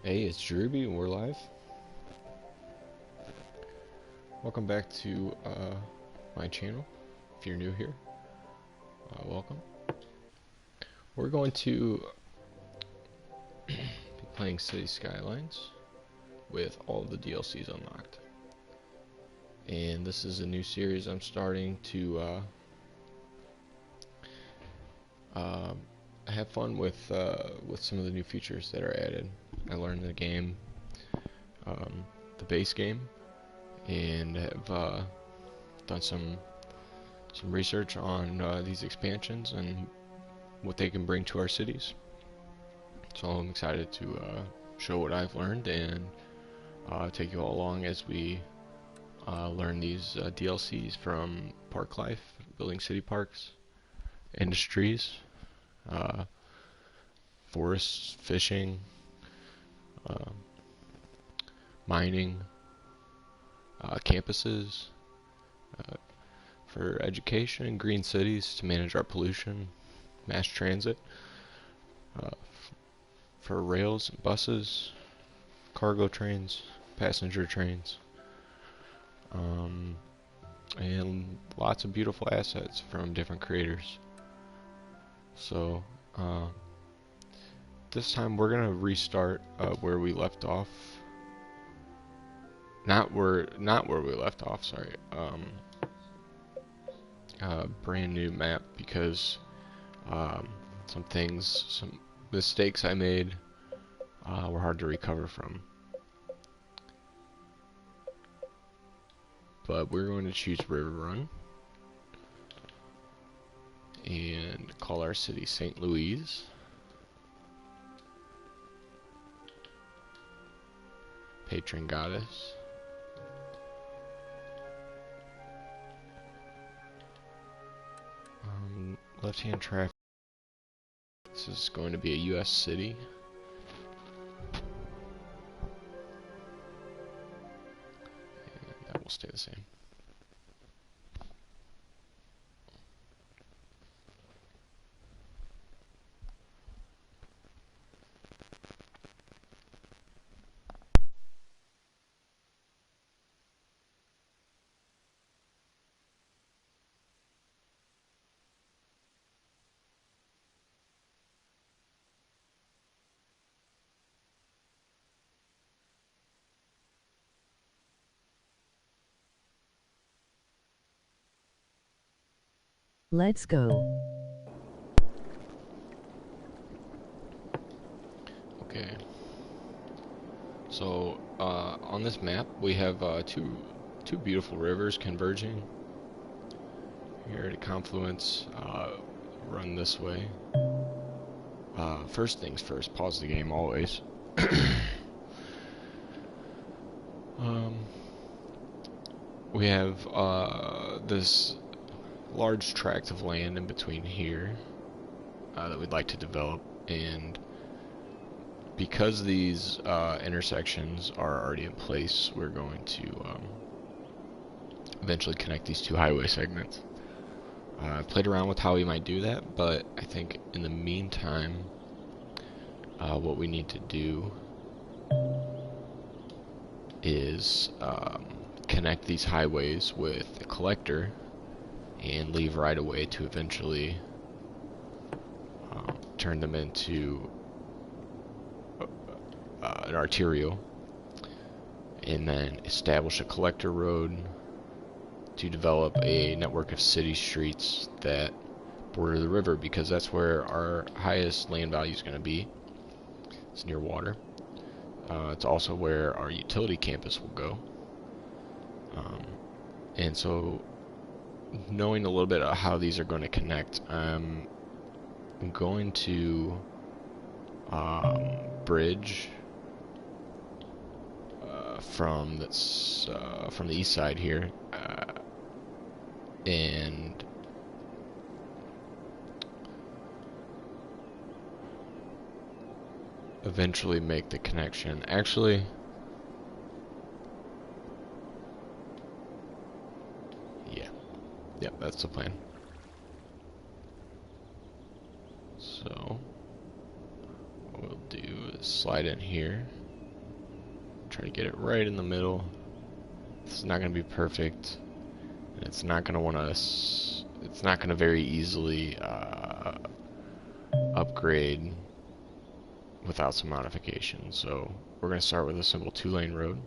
Hey, it's Druby and we're live. Welcome back to my channel. If you're new here, welcome. We're going to be playing City Skylines with all of the DLCs unlocked. And this is a new series I'm starting to have fun with some of the new features that are added. I learned the game, the base game, and have done some research on these expansions and what they can bring to our cities. So I'm excited to show what I've learned and take you all along as we learn these DLCs from park life, building city parks, industries, forests, fishing, mining, campuses, for education, green cities to manage our pollution, mass transit, for rails and buses, cargo trains, passenger trains, and lots of beautiful assets from different creators. So this time we're gonna restart where we left off. Not where we left off. Sorry. Brand new map because some mistakes I made were hard to recover from. But we're going to choose River Run and call our city St. Louise. Patron Goddess. Left-hand traffic. This is going to be a U.S. city. And that will stay the same. Let's go. Okay. So on this map we have two beautiful rivers converging. Here at a confluence, run this way. First things first, pause the game always. We have this large tract of land in between here that we'd like to develop, and because these intersections are already in place, we're going to eventually connect these two highway segments. I've played around with how we might do that, but I think in the meantime what we need to do is connect these highways with a collector and leave right away to eventually turn them into an arterial, and then establish a collector road to develop a network of city streets that border the river, because that's where our highest land value is going to be. It's near water. It's also where our utility campus will go. And so, knowing a little bit of how these are going to connect, I'm going to bridge from the east side here, and eventually make the connection. Actually, yeah, that's the plan. So what we'll do is slide in here. Try to get it right in the middle. This is not going to be perfect. And it's not going to want to... It's not going to very easily upgrade without some modifications. So we're going to start with a simple 2-lane road.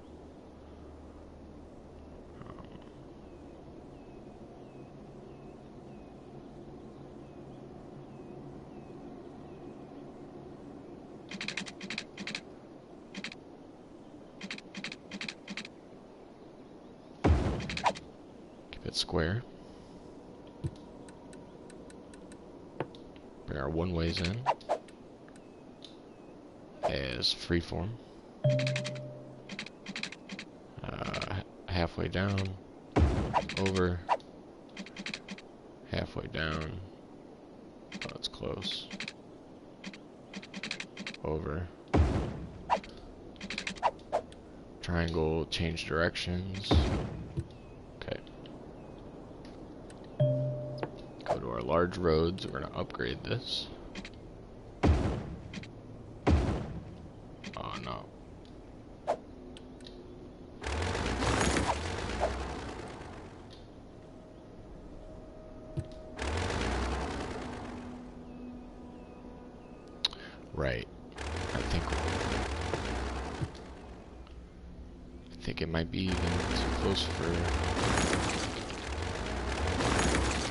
Keep it square. Bring our one-ways in as freeform. Halfway down, over, halfway down. Oh, it's close. Over. Triangle, change directions. Okay. Go to our large roads. We're going to upgrade this. Oh no. Right. I think it might be even too close for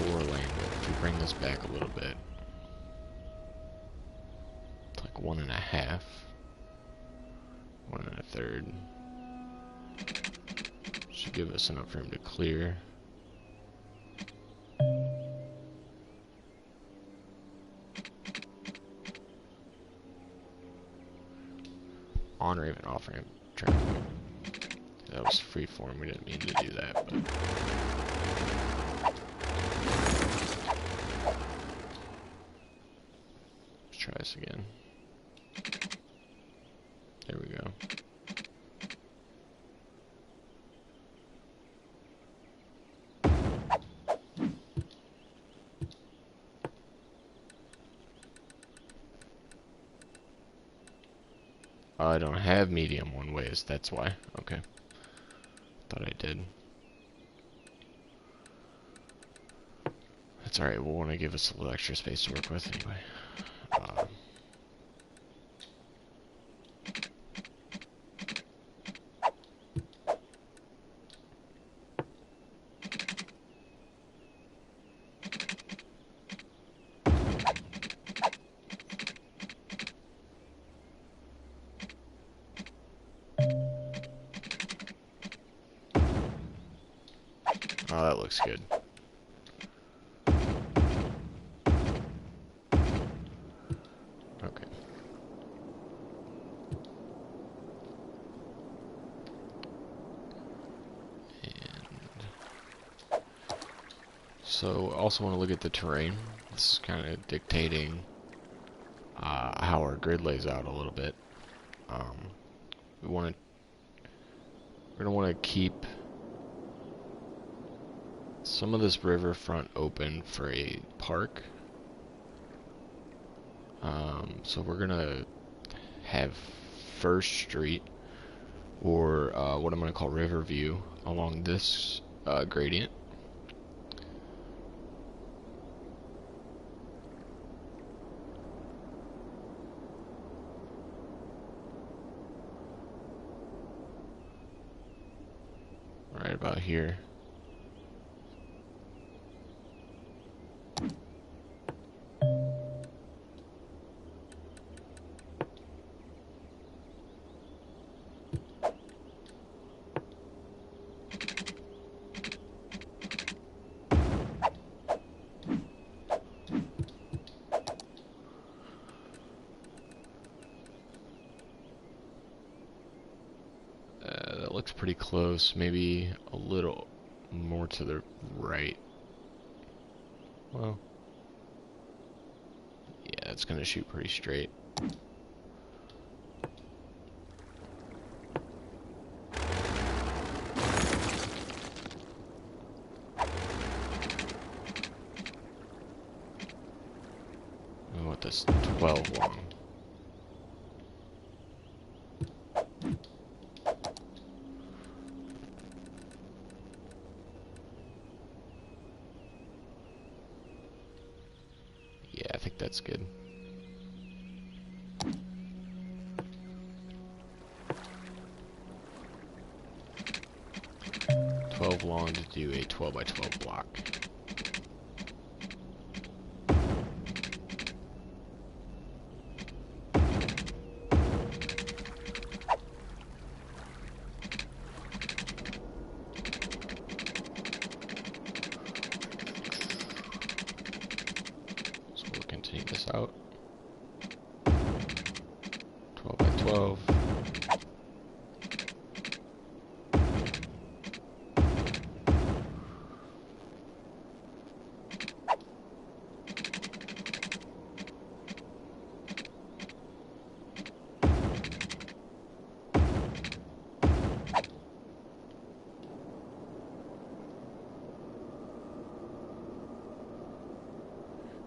4-lane, but if we bring this back a little bit, it's like 1.5, 1 1/3, should give us enough room to clear. On or even off ramp traffic. That was freeform, we didn't mean to do that, but... Let's try this again. There we go. I don't have medium one-ways, that's why. Okay. Thought I did. That's alright, we'll want to give us a little extra space to work with anyway. Oh, that looks good. Okay. And so, also want to look at the terrain. This is kind of dictating how our grid lays out a little bit. We're gonna want to keep some of this riverfront open for a park. So we're gonna have First Street, or what I'm gonna call Riverview, along this gradient. Right about here. That looks pretty close, maybe a little more to the right. Well, yeah, it's gonna shoot pretty straight. I want this 12 long. that's good. Long to do a 12 by 12 block. So we'll continue this out. 12 by 12.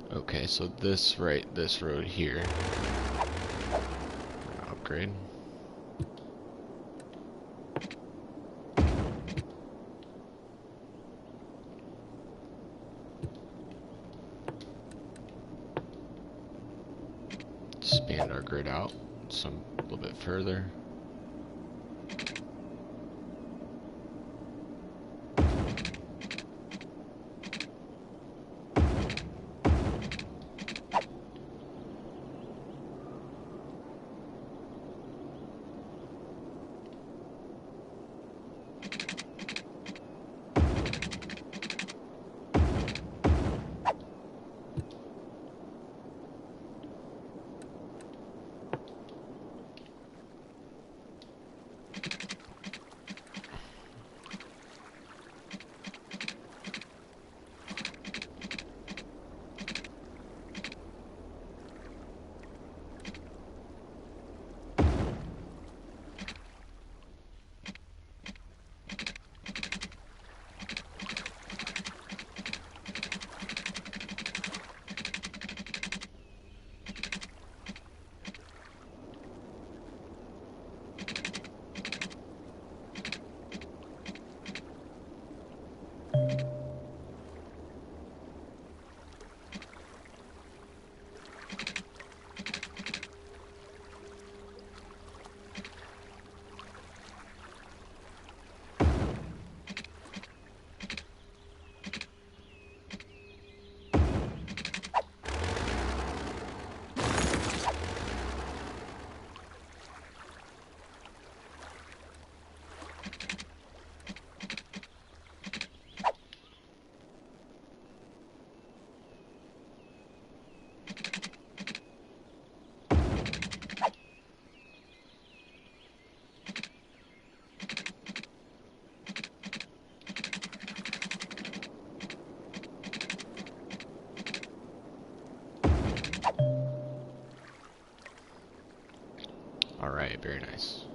Okay, so this road here, we're gonna upgrade. Expand our grid out a little bit further. Alright, very nice.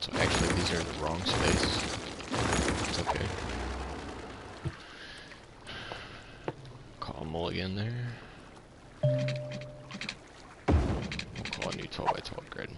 So actually these are in the wrong space. It's okay. Call a mulligan there. We'll call a new 12 by 12 grid.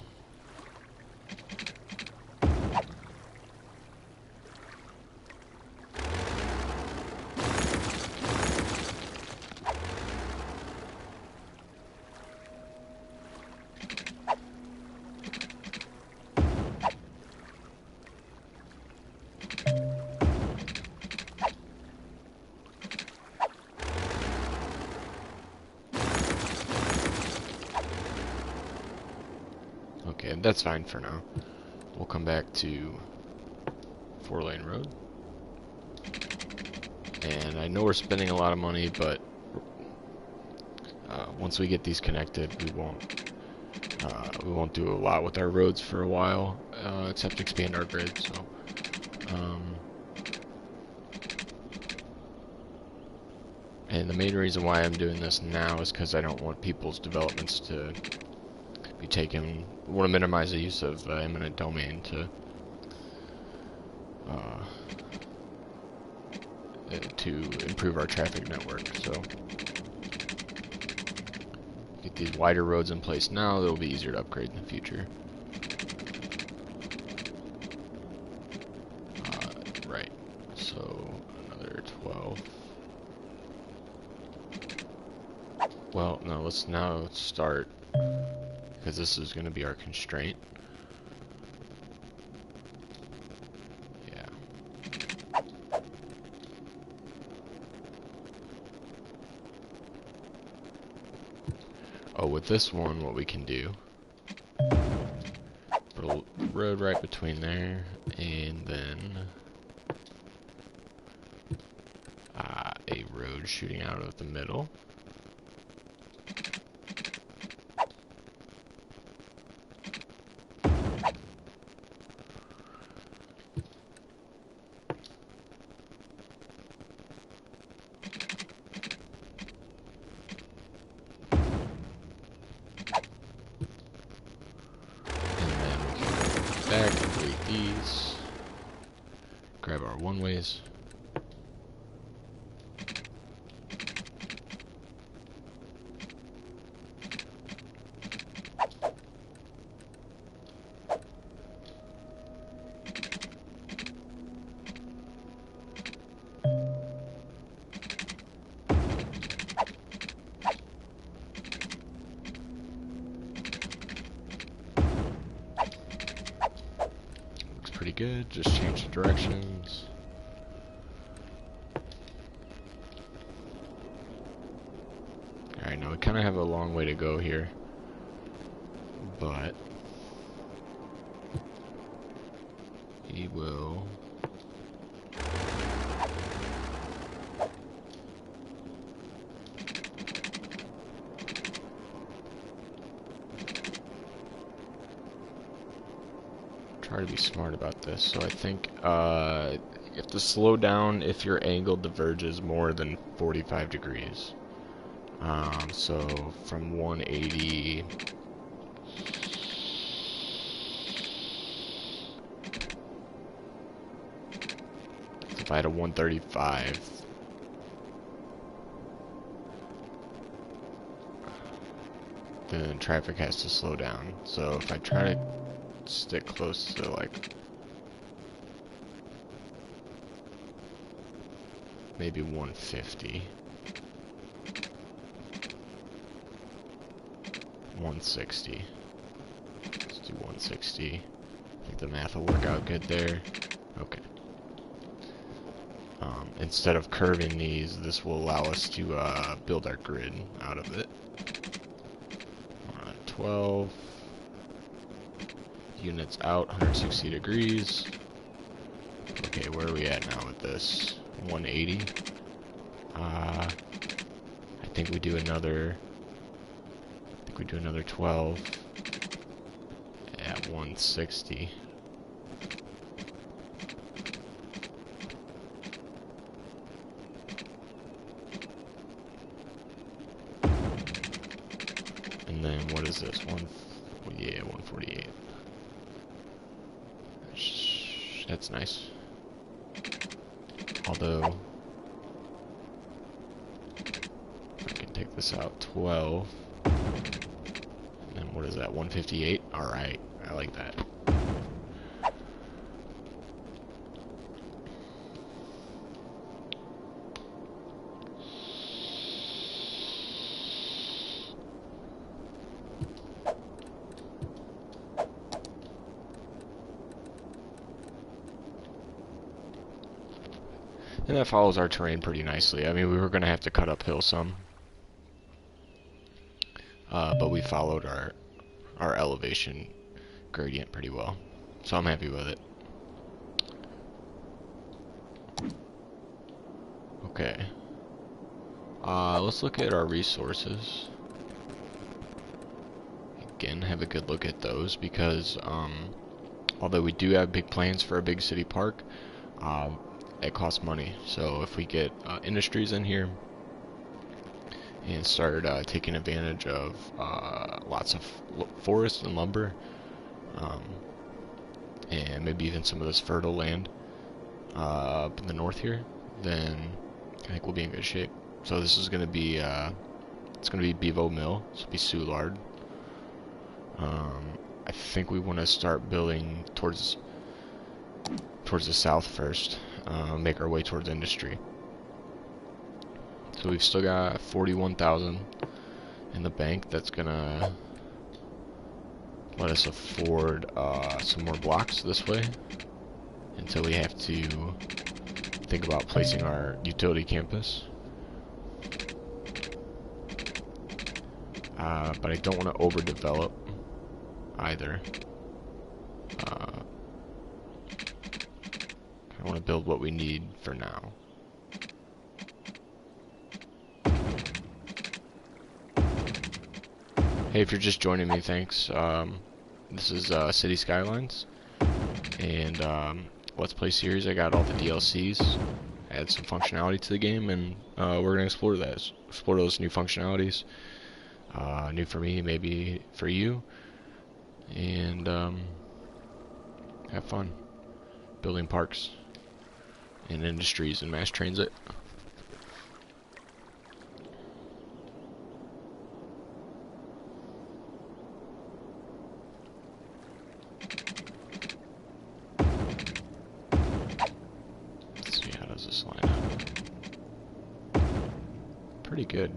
Okay, that's fine for now. We'll come back to 4-lane road. And I know we're spending a lot of money, but once we get these connected, we won't do a lot with our roads for a while, except expand our grid. So, and the main reason why I'm doing this now is because I don't want people's developments to be taken. I want to minimize the use of eminent domain to improve our traffic network. So get these wider roads in place now, they'll be easier to upgrade in the future. Right, so another 12. Well, no, let's now start, because this is going to be our constraint. Yeah. Oh, with this one, what we can do, put a road right between there, and then a road shooting out of the middle. Complete these. Grab our one-ways. Pretty good, just change the directions. Alright, now we kind of have a long way to go here, but we will try to be smart about this. So I think you have to slow down if your angle diverges more than 45 degrees. So from 180, if I had a 135, then traffic has to slow down. So if I try to stick close to like maybe 150, 160. Let's do 160. I think the math will work out good there. Okay. Instead of curving these, this will allow us to build our grid out of it. 12 units out, 160 degrees. Okay, where are we at now with this? 180. I think we do another. I think we do another 12 at 160. And then what is this? Yeah, 148. That's nice. Although I can take this out 12. And then what is that? 158? Alright, I like that. And that follows our terrain pretty nicely. I mean, we were going to have to cut uphill some. But we followed our elevation gradient pretty well. So I'm happy with it. Okay. Let's look at our resources. Again, have a good look at those because although we do have big plans for a big city park, it costs money. So if we get industries in here and start taking advantage of lots of forest and lumber, and maybe even some of this fertile land up in the north here, then I think we'll be in good shape. So this is going to be It's going to be Bevo Mill. This will be Soulard. I think we want to start building towards the south first. Make our way towards industry. So we've still got 41,000 in the bank. That's gonna let us afford some more blocks this way until we have to think about placing our utility campus. But I don't want to overdevelop either. I want to build what we need for now. Hey, if you're just joining me, thanks. This is City Skylines, and Let's Play series. I got all the DLCs, add some functionality to the game, and we're gonna explore those new functionalities. New for me, maybe for you, and have fun building parks and industries and mass transit. Let's see, how does this line up? Pretty good.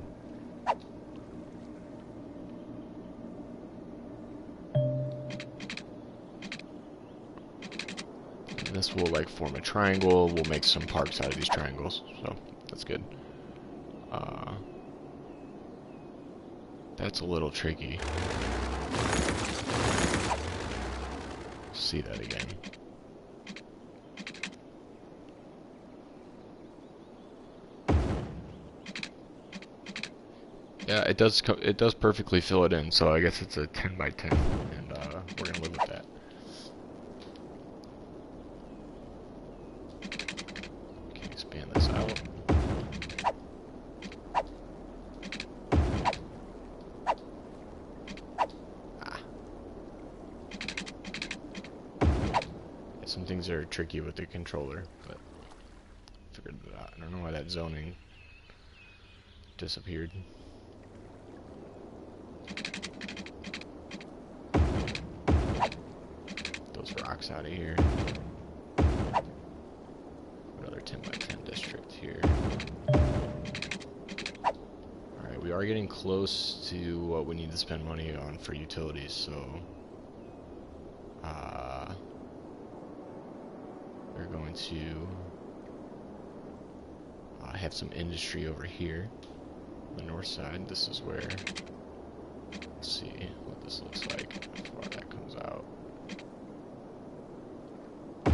This will like form a triangle. We'll make some parks out of these triangles, so that's good. That's a little tricky. See that again. Yeah, it does perfectly fill it in, so I guess it's a 10 by 10, and we're gonna live with that. Expand this out. Yeah, some things are tricky with the controller, but figured it out. I don't know why that zoning disappeared. Those rocks out of here. Another 10 by 10 district here. Alright, we are getting close to what we need to spend money on for utilities, so we're going to have some industry over here on the north side. This is where, let's see what this looks like, how far that comes out. I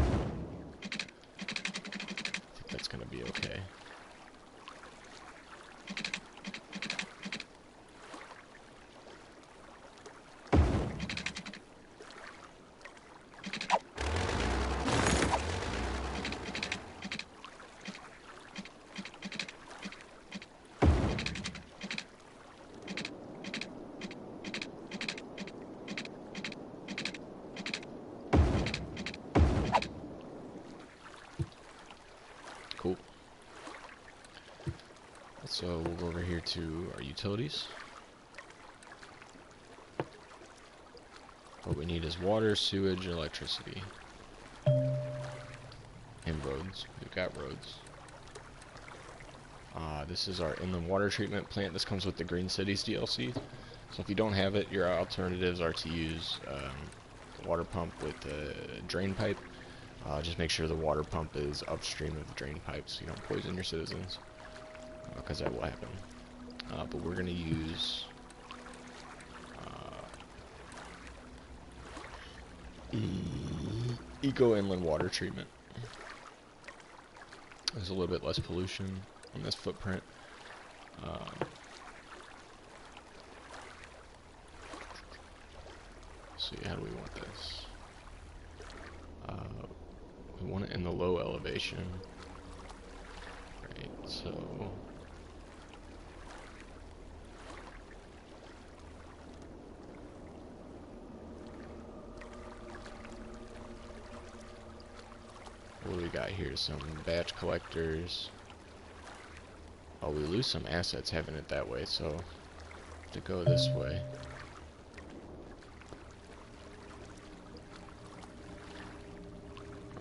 think that's going to be okay. Cool. So we'll go over here to our utilities. What we need is water, sewage, and electricity. And roads. We've got roads. This is our inland water treatment plant. This comes with the Green Cities DLC. So if you don't have it, your alternatives are to use the water pump with the drain pipe. Just make sure the water pump is upstream of the drain pipe so you don't poison your citizens, because that will happen. But we're going to use Eco Inland Water Treatment. There's a little bit less pollution on this footprint. See, how do we want this? We want it in the low elevation. Right, so what do we got here? Some batch collectors. Oh, we lose some assets having it that way, so to go this way.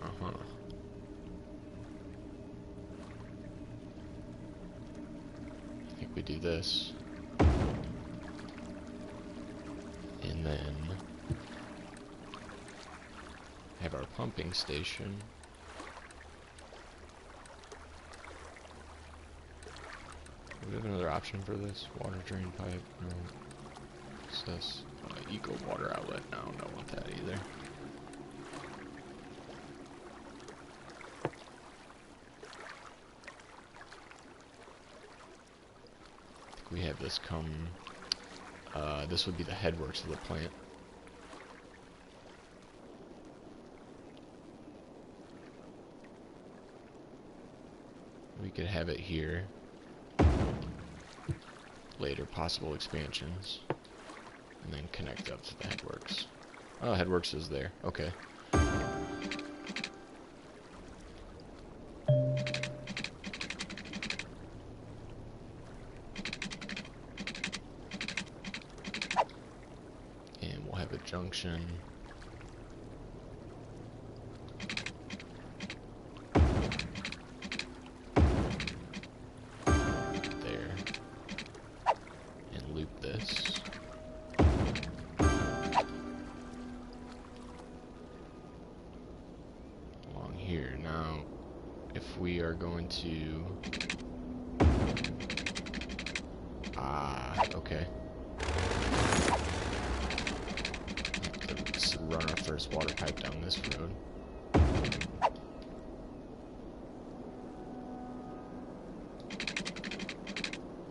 Uh-huh. I think we do this. And then have our pumping station. Do we have another option for this? Water drain pipe? No. What's this? Eco water outlet? No, don't want that either. I think we have this come... this would be the headworks of the plant. We could have it here. Later possible expansions. And then connect up to the headworks. Oh, headworks is there. Okay. And we'll have a junction. There. And loop this. Along here. Now, if we are going to... okay. Let's run our first water pipe down this road.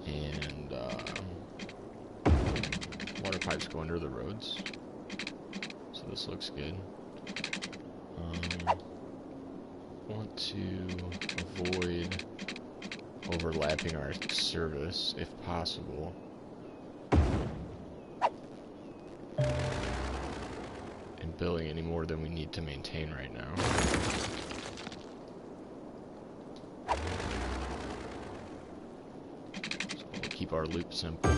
And, water pipes go under the roads. So this looks good. Want to avoid overlapping our service if possible. And building any more than we need to maintain right now. So we'll keep our loop simple.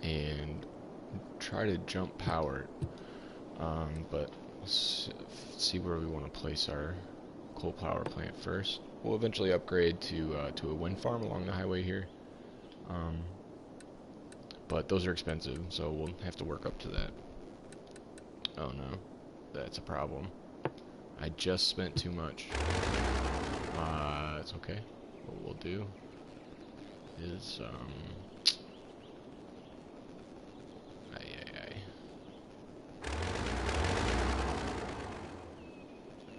And try to jump power, but let's see where we want to place our coal power plant first. We'll eventually upgrade to a wind farm along the highway here, but those are expensive, so we'll have to work up to that. Oh no, that's a problem. I just spent too much. It's okay. What we'll do is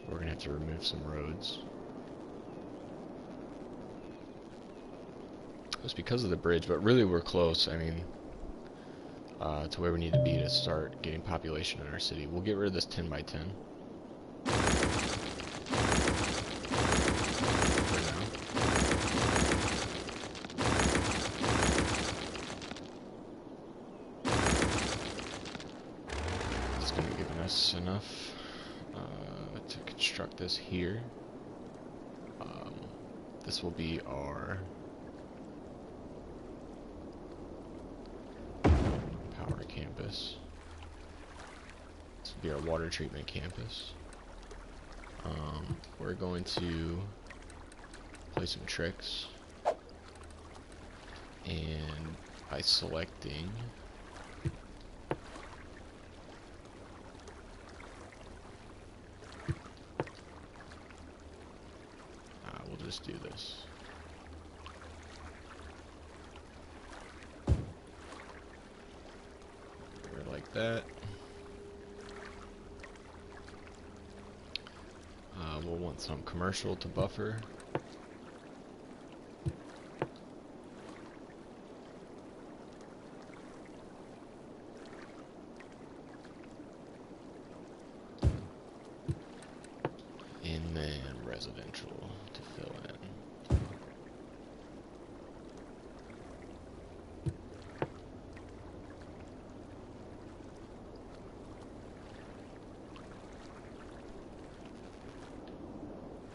we're gonna have to remove some roads. It's because of the bridge, but really we're close. I mean, to where we need to be to start getting population in our city. We'll get rid of this 10 by 10. For now. It's gonna give us enough to construct this here. This will be our power campus. This will be our water treatment campus. We're going to play some tricks, and by selecting we'll just do this. Like that. We'll want some commercial to buffer. And then residential to fill in.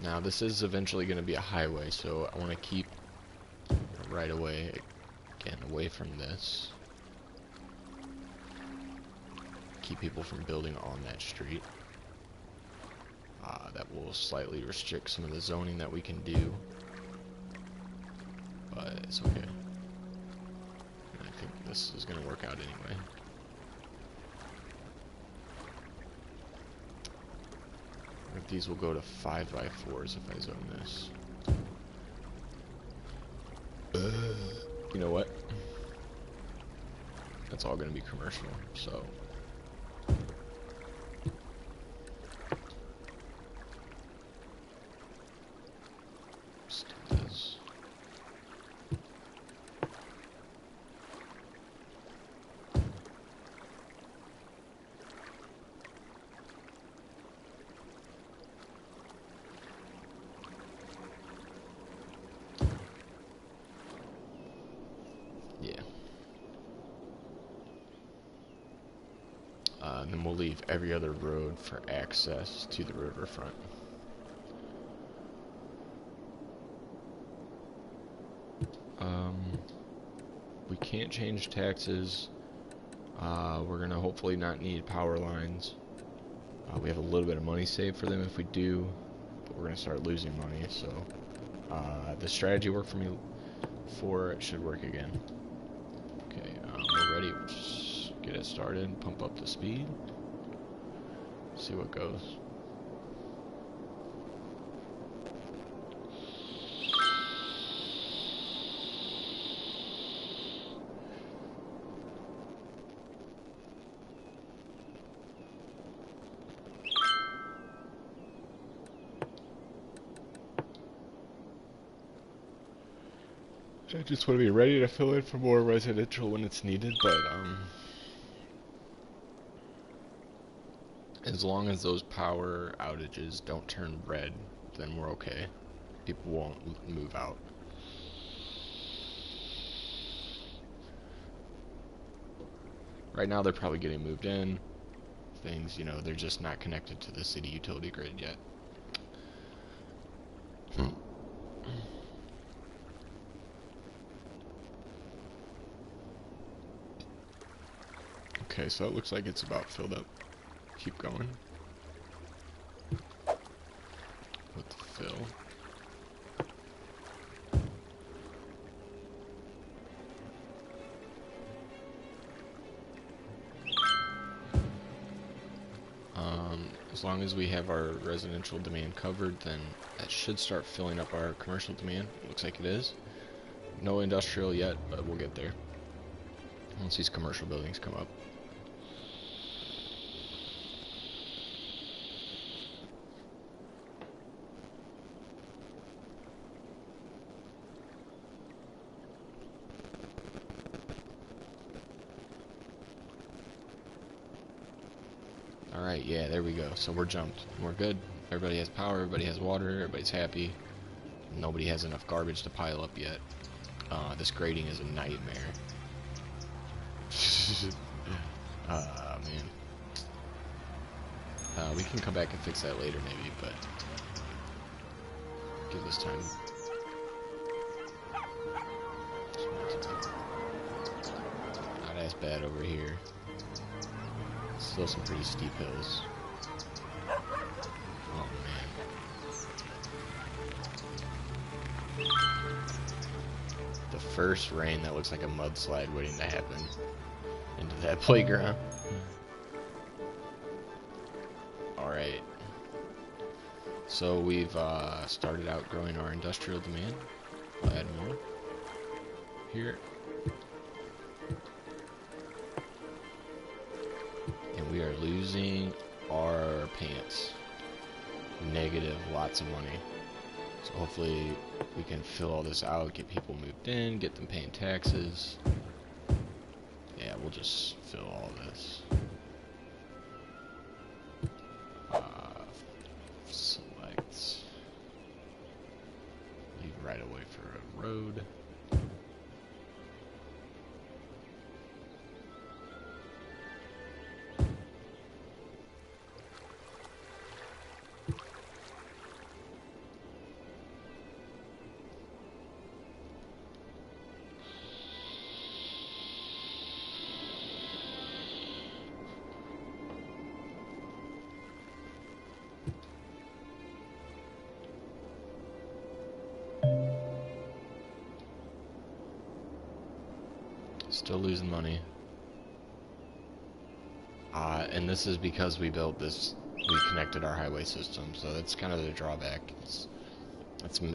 Now this is eventually going to be a highway, so I want to keep right away again away from this. Keep people from building on that street. That will slightly restrict some of the zoning that we can do, but it's okay. And I think this is going to work out anyway. I think these will go to 5x4s if I zone this. You know what? That's all going to be commercial, so. Let's do this. Yeah. And then we'll leave every other road for access to the riverfront. We can't change taxes. We're gonna hopefully not need power lines. We have a little bit of money saved for them if we do, but we're gonna start losing money, so the strategy worked for me before, it should work again. Okay, we're ready. We'll just get it started, pump up the speed, see what goes. I just want to be ready to fill in for more residential when it's needed, but as long as those power outages don't turn red, then we're okay. People won't move out. Right now they're probably getting moved in. Things, you know, they're just not connected to the city utility grid yet. Okay, so it looks like it's about filled up. Keep going with the fill. As long as we have our residential demand covered, then that should start filling up our commercial demand. Looks like it is. No industrial yet, but we'll get there once these commercial buildings come up. Alright, yeah, there we go. So we're jumped. We're good. Everybody has power, everybody has water, everybody's happy. Nobody has enough garbage to pile up yet. This grading is a nightmare. Man. We can come back and fix that later maybe, but give this time. Not as bad over here. Still some pretty steep hills. Oh man. The first rain that looks like a mudslide waiting to happen into that playground. Alright. So we've started out growing our industrial demand. We'll add more here. And we are losing our pants. Negative lots of money. So hopefully we can fill all this out, get people moved in, get them paying taxes. Yeah, we'll just fill all this. Select. Leave right away for a road. Still losing money. And this is because we built this, we connected our highway system, so that's kind of the drawback. It's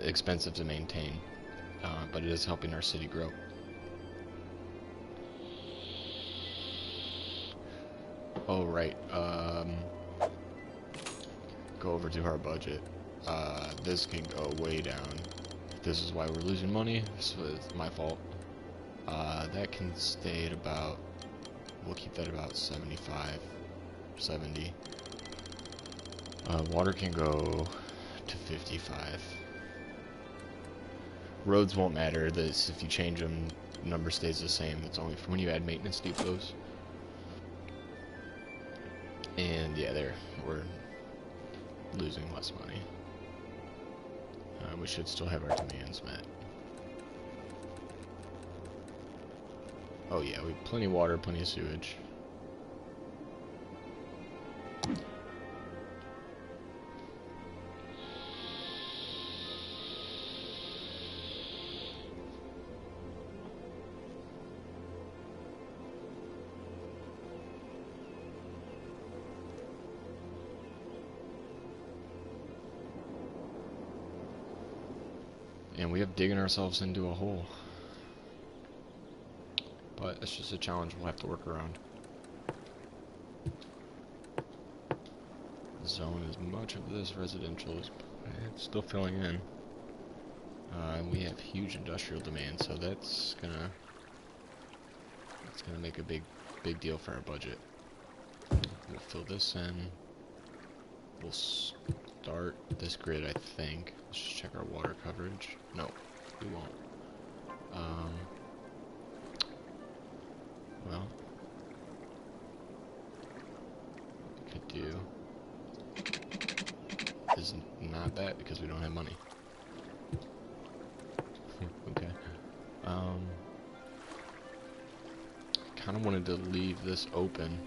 expensive to maintain, but it is helping our city grow. Oh, right, go over to our budget. This can go way down. This is why we're losing money. This was my fault. That can stay at about, we'll keep that about 75, 70. Water can go to 55. Roads won't matter. This, if you change them, number stays the same. It's only for when you add maintenance depots. And yeah, there, we're losing less money. We should still have our demands met. Oh yeah, we have plenty of water, plenty of sewage. And we have digging ourselves into a hole. But it's just a challenge we'll have to work around. Zone as much of this residential as it's still filling in. We have huge industrial demand, so that's gonna make a big deal for our budget. We'll fill this in. We'll start this grid, I think. Let's just check our water coverage. No, we won't. Well, we could do is not that because we don't have money. Okay. Kind of wanted to leave this open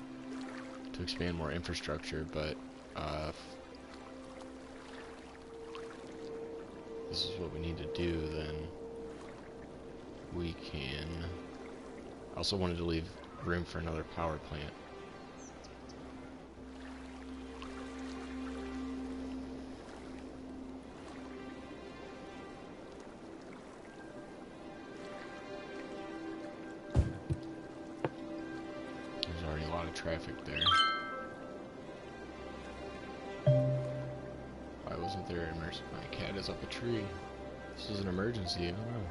to expand more infrastructure, but this is what we need to do, then we can. I also wanted to leave room for another power plant. There's already a lot of traffic there. Why wasn't there an emergency? My cat is up a tree. This is an emergency, I don't know.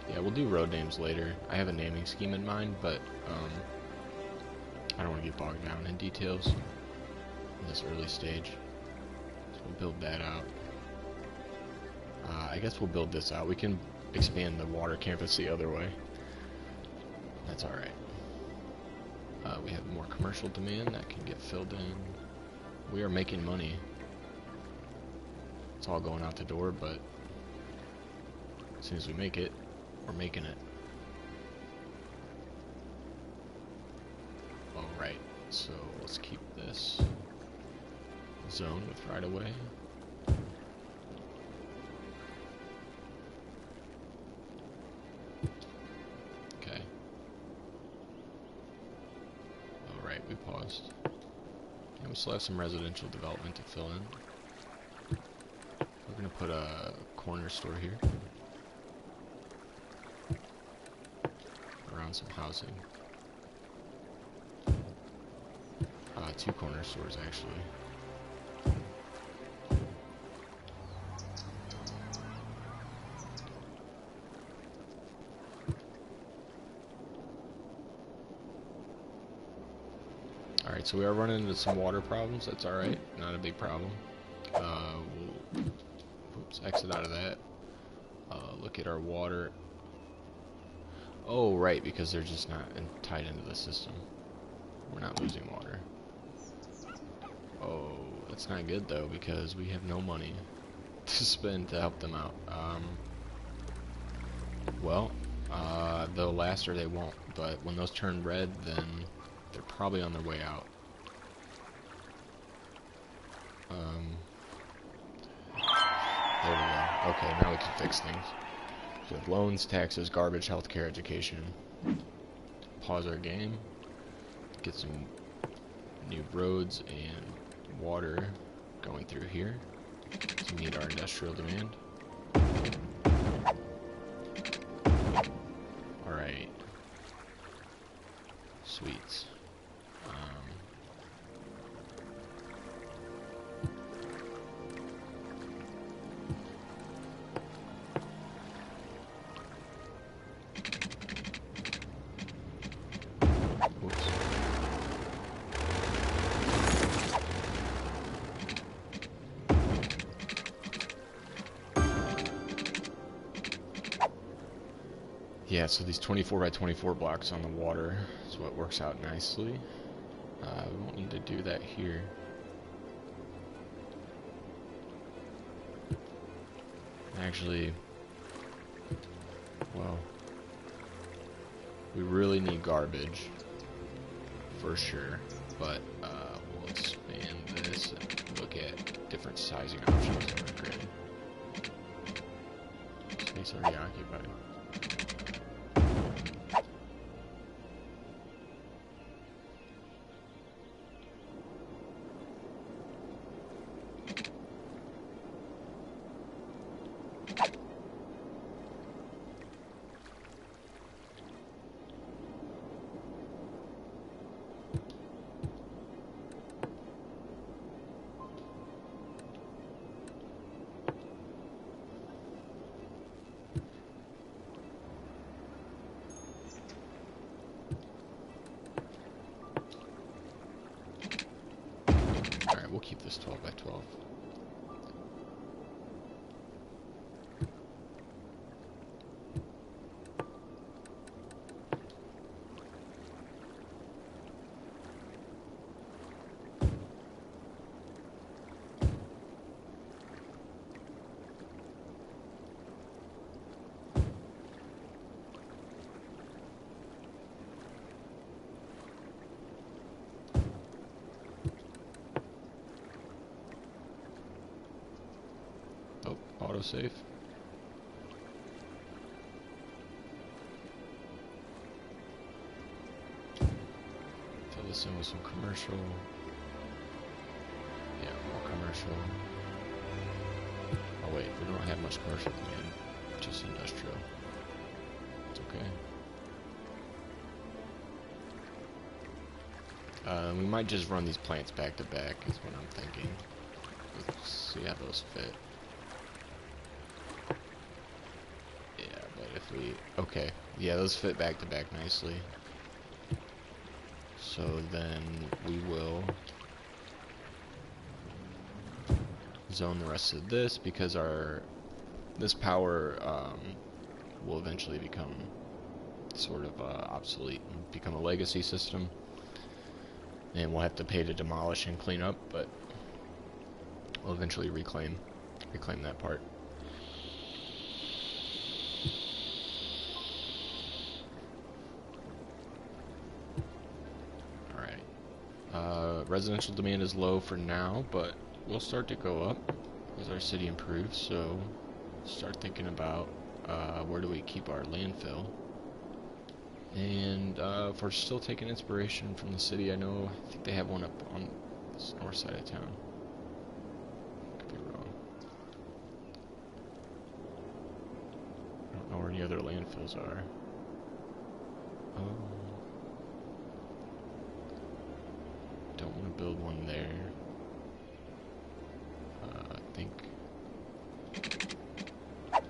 Yeah, we'll do road names later. I have a naming scheme in mind, but I don't want to get bogged down in details in this early stage. So we'll build that out. I guess we'll build this out. We can expand the water campus the other way. That's alright. We have more commercial demand that can get filled in. We are making money. It's all going out the door, but as soon as we make it, we're making it. Alright, so let's keep this zone with right of way. Okay. Alright, we paused. And we still have some residential development to fill in. We're gonna put a corner store here. Around some housing. 2 corner stores actually. Alright, so we are running into some water problems. That's alright, not a big problem. We'll exit out of that. Look at our water. Oh, right, because they're just not tied into the system. We're not losing water. Oh, that's not good, though, because we have no money to spend to help them out. Well, they'll last or they won't, but when those turn red, then they're probably on their way out. There we go. Okay, now we can fix things. We have loans, taxes, garbage, healthcare, education. pause our game, get some new roads and water going through here to meet our industrial demand. Alright. Sweets. Whoops. Yeah, so these 24 by 24 blocks on the water is what works out nicely. We won't need to do that here. Actually, well, we really need garbage, for sure, but we'll expand this and look at different sizing options on our grid. Space already occupied. Alright, we'll keep this 12 by 12. Oh, autosave. Fill this in with some commercial. Yeah, more commercial. Oh wait, we don't have much commercial demand, just industrial. It's okay. We might just run these plants back to back, is what I'm thinking. Let's see how those fit. Yeah, but if we... Okay, yeah, those fit back to back nicely. So then we will zone the rest of this, because this power will eventually become sort of obsolete and become a legacy system. And we'll have to pay to demolish and clean up, but we'll eventually reclaim that part. Alright. Residential demand is low for now, but will start to go up as our city improves, so start thinking about where do we keep our landfill. And if we're still taking inspiration from the city, I think they have one up on this north side of town. Could be wrong. I don't know where any other landfills are. Don't want to build one there. I think at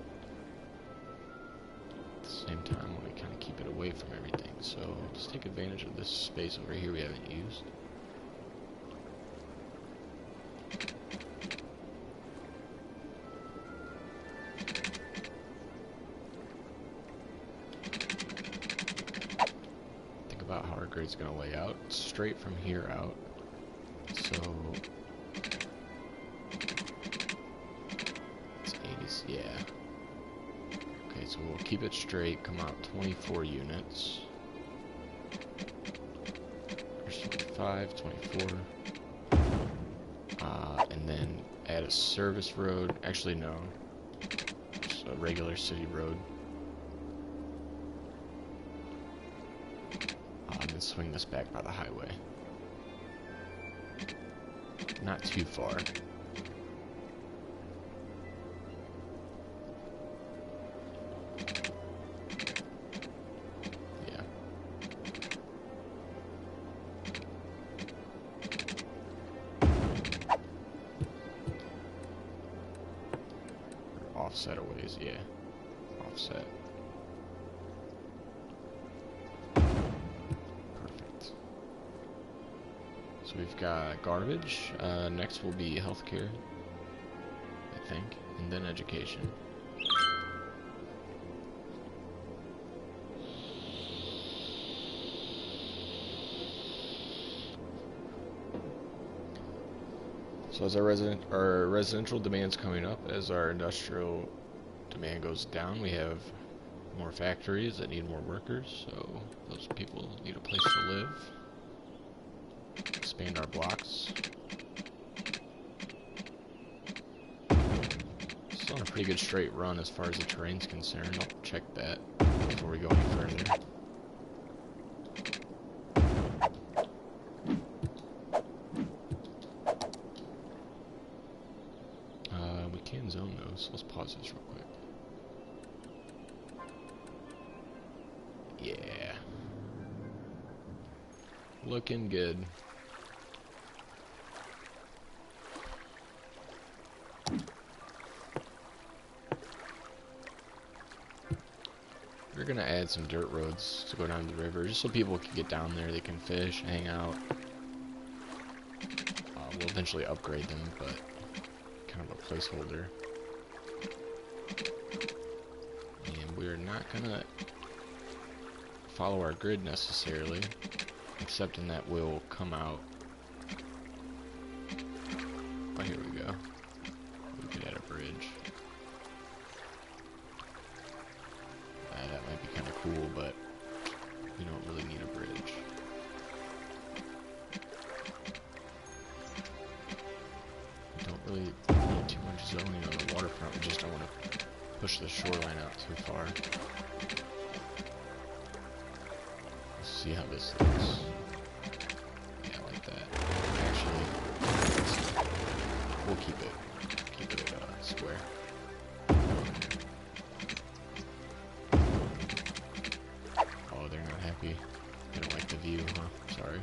the same time I want to kind of keep it away from everything, so just take advantage of this space over here we haven't used. Think about how our grid's going to lay out. Straight from here out. So it's 80s, yeah. Okay, so we'll keep it straight, come out 24 units. There's 25, 24. And then add a service road. Actually, no. Just a regular city road. swing this back by the highway. Not too far. Yeah. Offset a ways, yeah. Offset. Perfect. So we've got garbage. Next will be healthcare, I think, and then education. So as our residential demand's coming up, as our industrial demand goes down, we have more factories that need more workers, so those people need a place to live. Expand our blocks. Still on a pretty good straight run as far as the terrain's concerned. I'll check that before we go any further. We can zone those, so let's pause this real quick. Yeah. Looking good. We're gonna add some dirt roads to go down the river, just so people can get down there, they can fish, hang out. We'll eventually upgrade them, but kind of a placeholder. And we're not gonna follow our grid necessarily, except in that we'll come out. Oh, here we go. We could add a bridge. That might be kind of cool, but we don't really need a bridge. We don't really need too much zoning on the waterfront. We just don't want to push the shoreline out too far. Let's see how this looks. Yeah, like that. Actually, we'll keep it square. Oh, they're not happy. They don't like the view, huh? Sorry.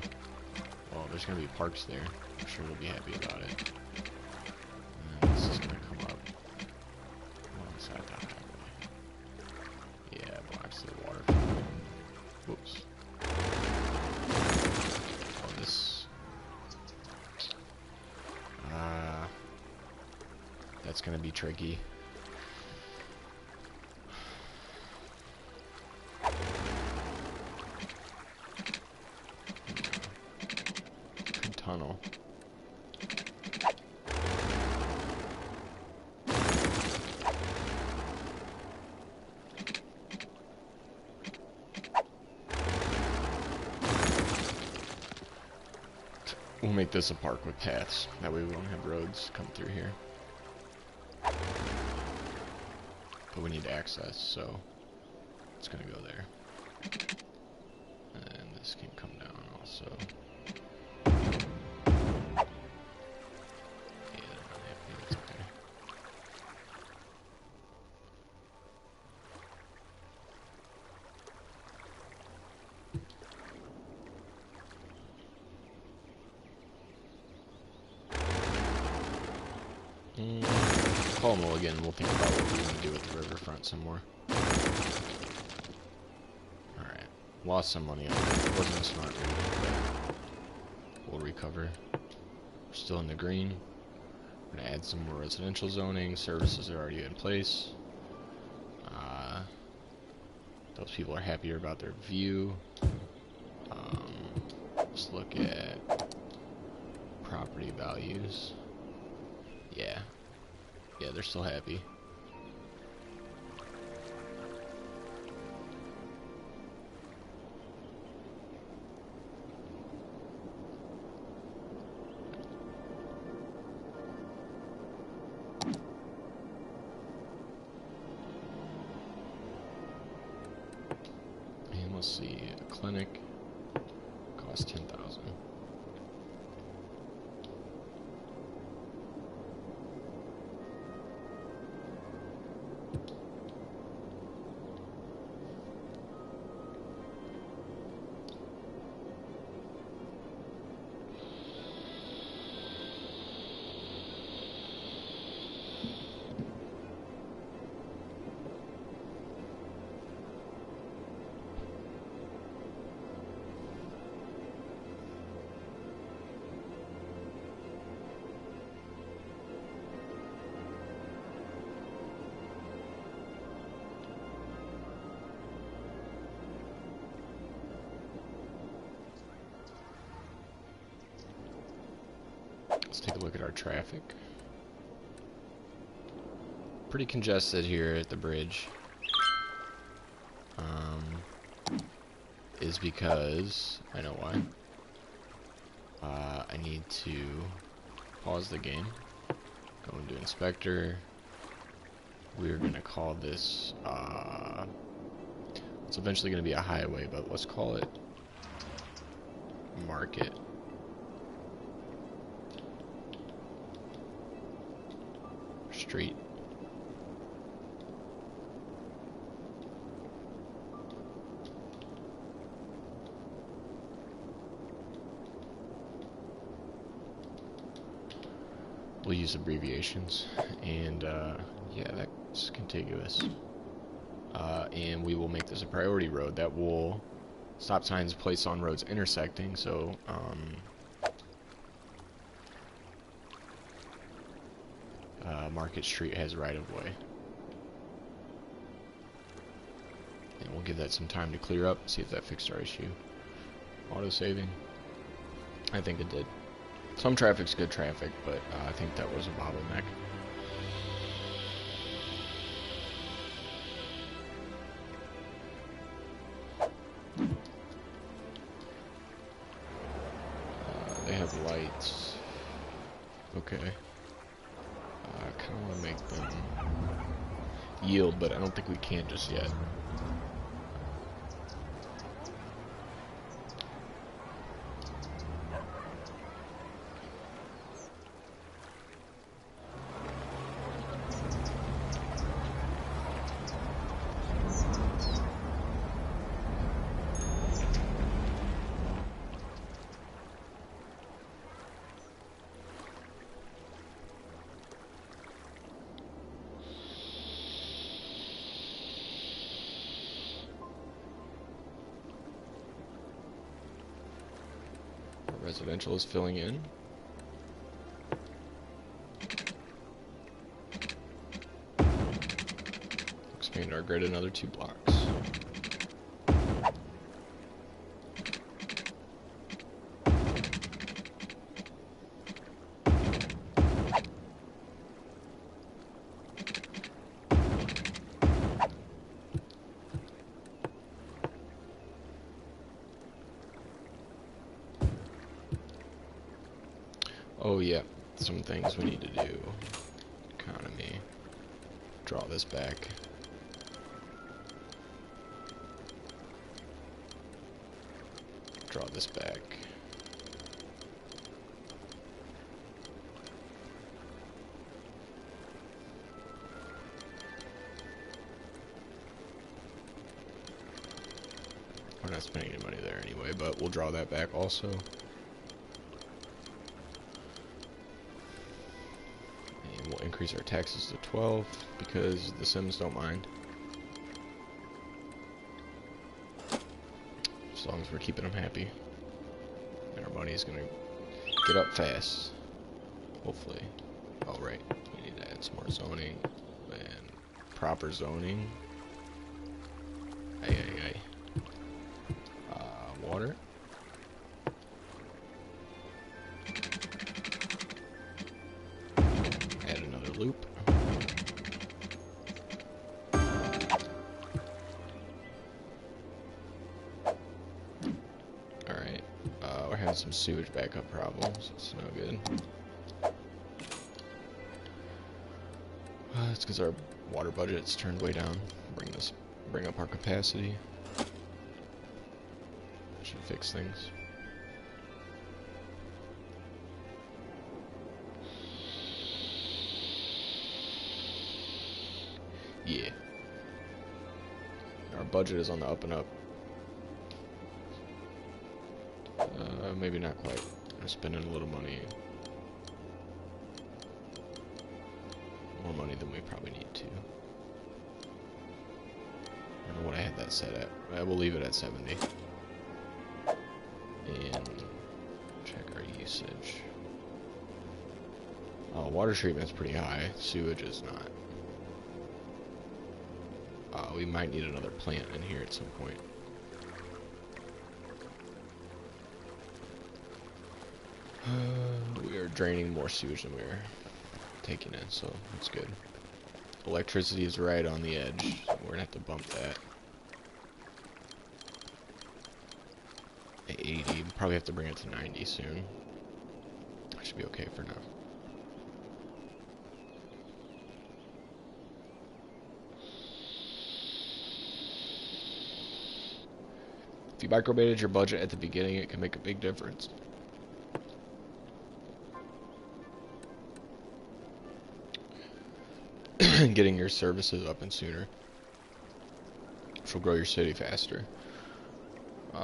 Well, there's gonna be parks there. I'm sure they'll be happy about it. And this is gonna come up alongside the highway. Yeah, blocks the waterfront. Whoops. Oh, this. That's gonna be tricky. Good tunnel. We'll make this a park with paths. That way we won't have roads come through here. But we need access, so it's gonna go there. And this can come down also. Yeah, they're not happy, that's okay. Call them again, we'll think about what we want to do with the riverfront some more. Alright, lost some money on it. Wasn't a smart move, but we'll recover. We're still in the green. We're going to add some more residential zoning. Services are already in place. Those people are happier about their view. Let's look at property values. Yeah. Yeah, they're still happy. And let's see, a clinic. cost 10,000. Let's take a look at our traffic. Pretty congested here at the bridge. Is because I know why. I need to pause the game, go into inspector. We're gonna call this it's eventually gonna be a highway, but let's call it market. Street. We'll use abbreviations, and yeah, that's contiguous. And we will make this a priority road. That will stop signs placed on roads intersecting, so Market Street has right of way. And we'll give that some time to clear up, see if that fixed our issue. Auto saving. I think it did. Some traffic's good traffic, but I think that was a bottleneck. They have lights. Okay. I kind of want to make them yield, but I don't think we can just yet. Residential is filling in. Expand our grid another 2 blocks. Oh yeah, some things we need to do. Economy. Draw this back. Draw this back. We're not spending any money there anyway, but we'll draw that back also. We'll increase our taxes to 12 because the Sims don't mind. As long as we're keeping them happy. And our money is going to get up fast. Hopefully. Oh, right. We need to add some more zoning. And proper zoning. Water. Loop. Alright, we're having some sewage backup problems. It's no good. It's because our water budget's turned way down. Bring up our capacity. Should fix things. Yeah. Our budget is on the up and up. Maybe not quite. I'm spending a little money. More money than we probably need to. I don't know what I had that set at. I will leave it at 70. And check our usage. Water treatment's pretty high. Sewage is not. We might need another plant in here at some point. We are draining more sewage than we are taking in, so that's good. Electricity is right on the edge. So we're gonna have to bump that. At 80, we'll probably have to bring it to 90 soon. Should be okay for now. If you micromanage your budget at the beginning, it can make a big difference. Getting your services up and sooner, which will grow your city faster.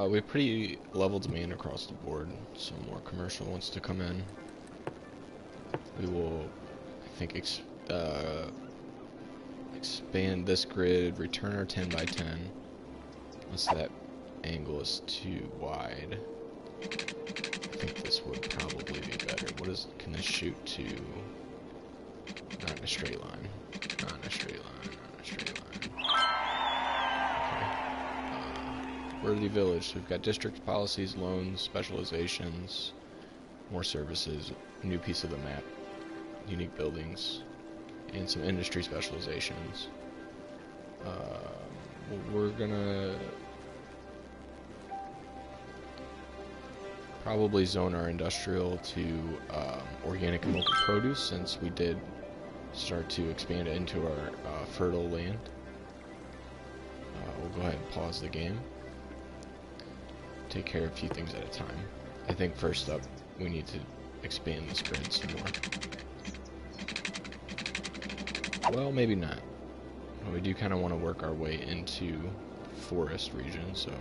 We have pretty level demand across the board. Some more commercial wants to come in. We will, I think, expand this grid, return our 10 by 10, unless that angle is too wide. I think this would probably be better. Can this shoot to? Not in a straight line. Not in a straight line. Not in a straight line. Okay. Worthy Village. So we've got district policies, loans, specializations, more services, new piece of the map, unique buildings, and some industry specializations. We're gonna probably zone our industrial to organic and local produce, since we did start to expand it into our fertile land. We'll go ahead and pause the game. Take care of a few things at a time. I think first up, we need to expand this grid some more. Well, maybe not. We do kind of want to work our way into forest region, so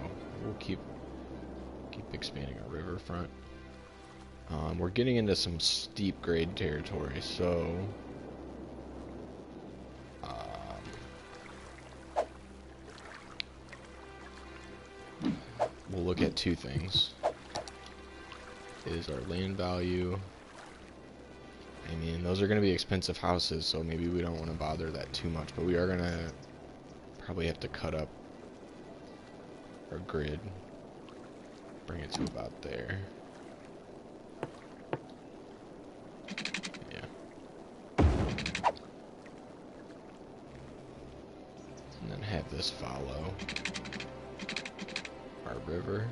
we'll keep expanding our riverfront. We're getting into some steep grade territory, so we'll look at two things. Is our land value. I mean, those are going to be expensive houses, so maybe we don't want to bother that too much, but we are going to probably have to cut up our grid. Bring it to about there. Yeah. And then have this follow our river.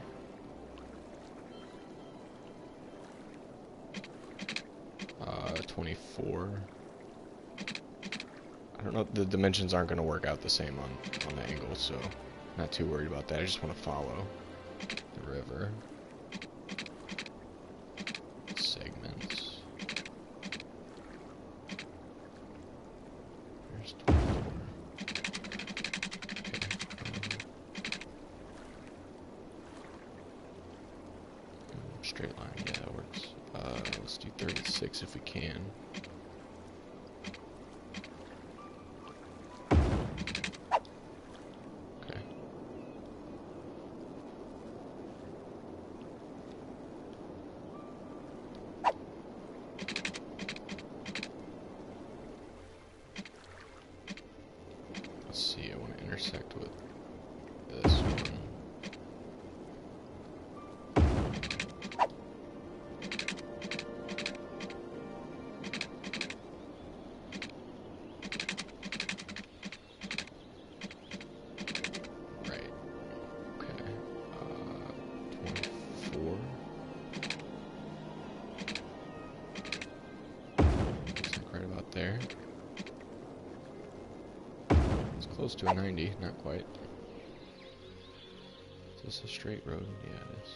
Uh, 24. I don't know, the dimensions aren't going to work out the same on the angle, so not too worried about that. I just want to follow the river. Segments. There's 24. Okay. Straight line, yeah, that works. Let's do 36 if we can. Intersect with this one. Right. Okay. 24. Looks like right about there. Close to a 90, not quite. Is this a straight road? Yeah, it is.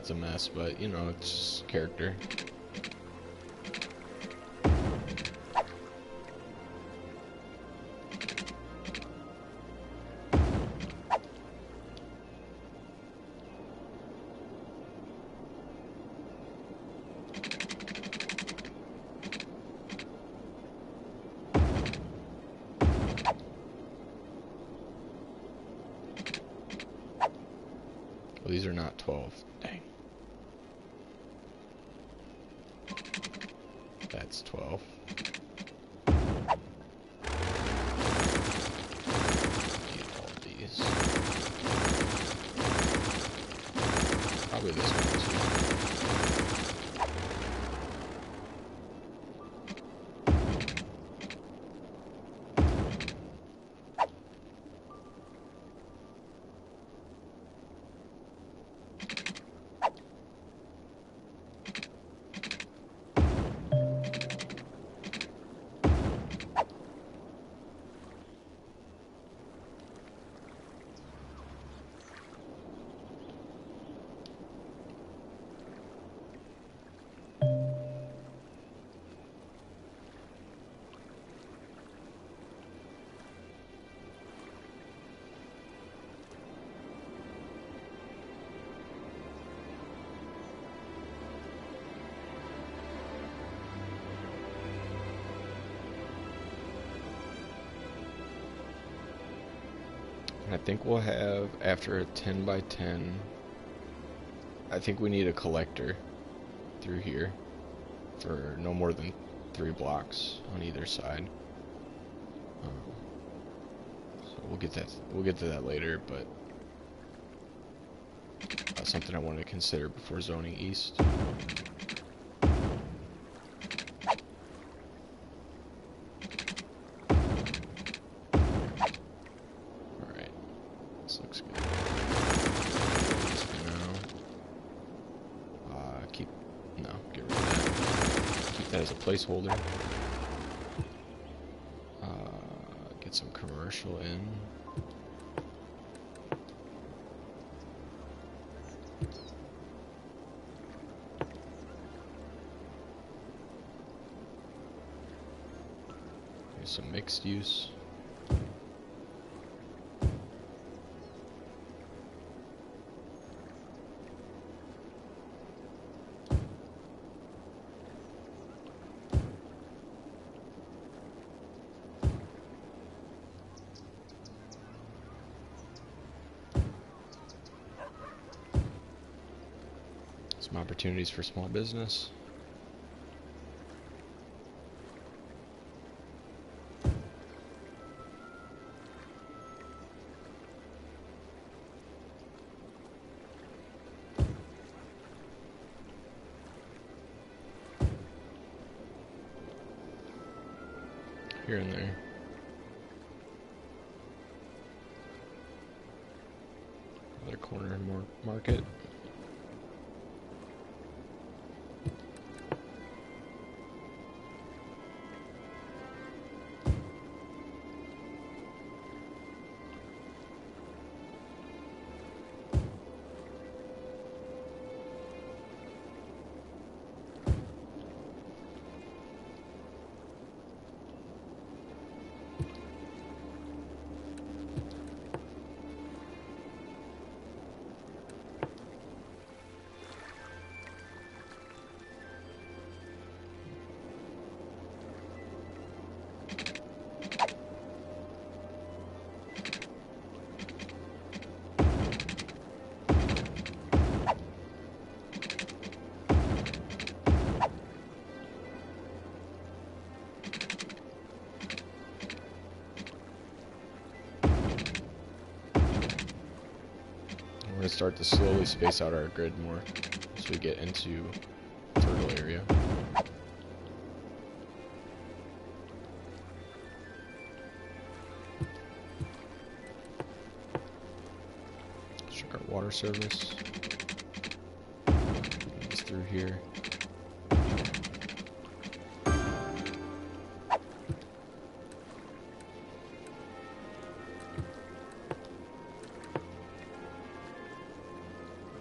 it's a mess, but you know, it's just character. Well, these are not 12. Dang. That's 12. Need all these. Probably this one too. I think we'll have, after a 10 by 10, I think we need a collector through here for no more than 3 blocks on either side. So we'll get to that later, but that's something I wanted to consider before zoning east. As a placeholder. Get some commercial in. Here's some mixed use. Some opportunities for small business. Here and there. Another corner market. We're going to start to slowly space out our grid more as we get into fertile area. Check our water service. It's through here.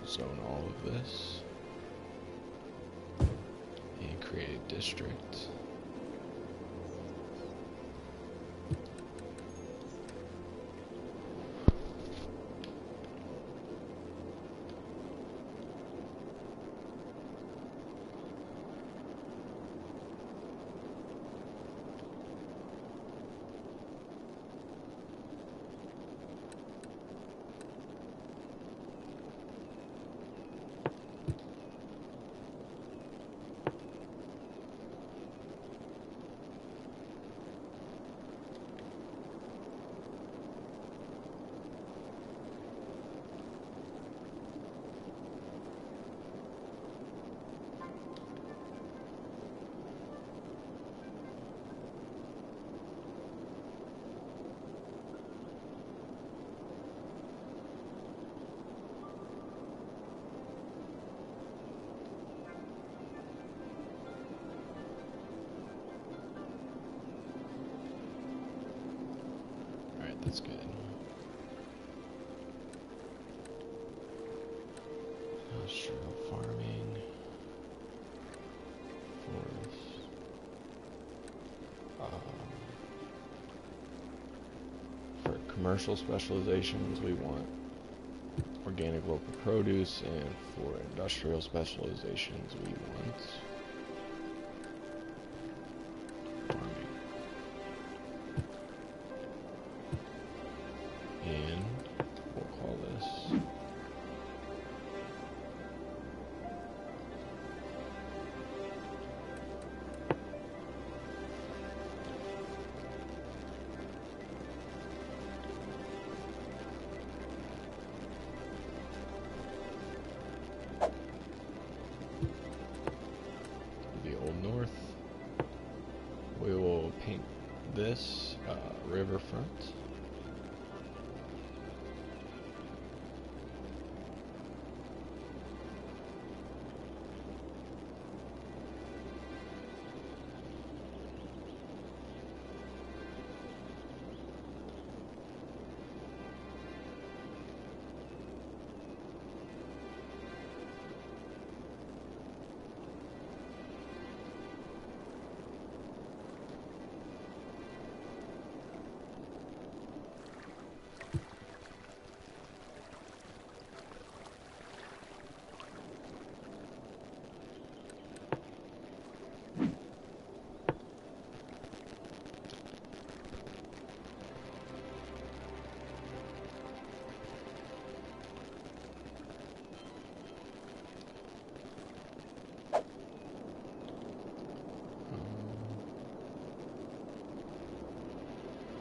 Zone all of this and create a district. That's good. Industrial farming, forest. For commercial specializations, we want organic local produce, and for industrial specializations, we want farming. And we'll call this the Old North. We will paint this riverfront.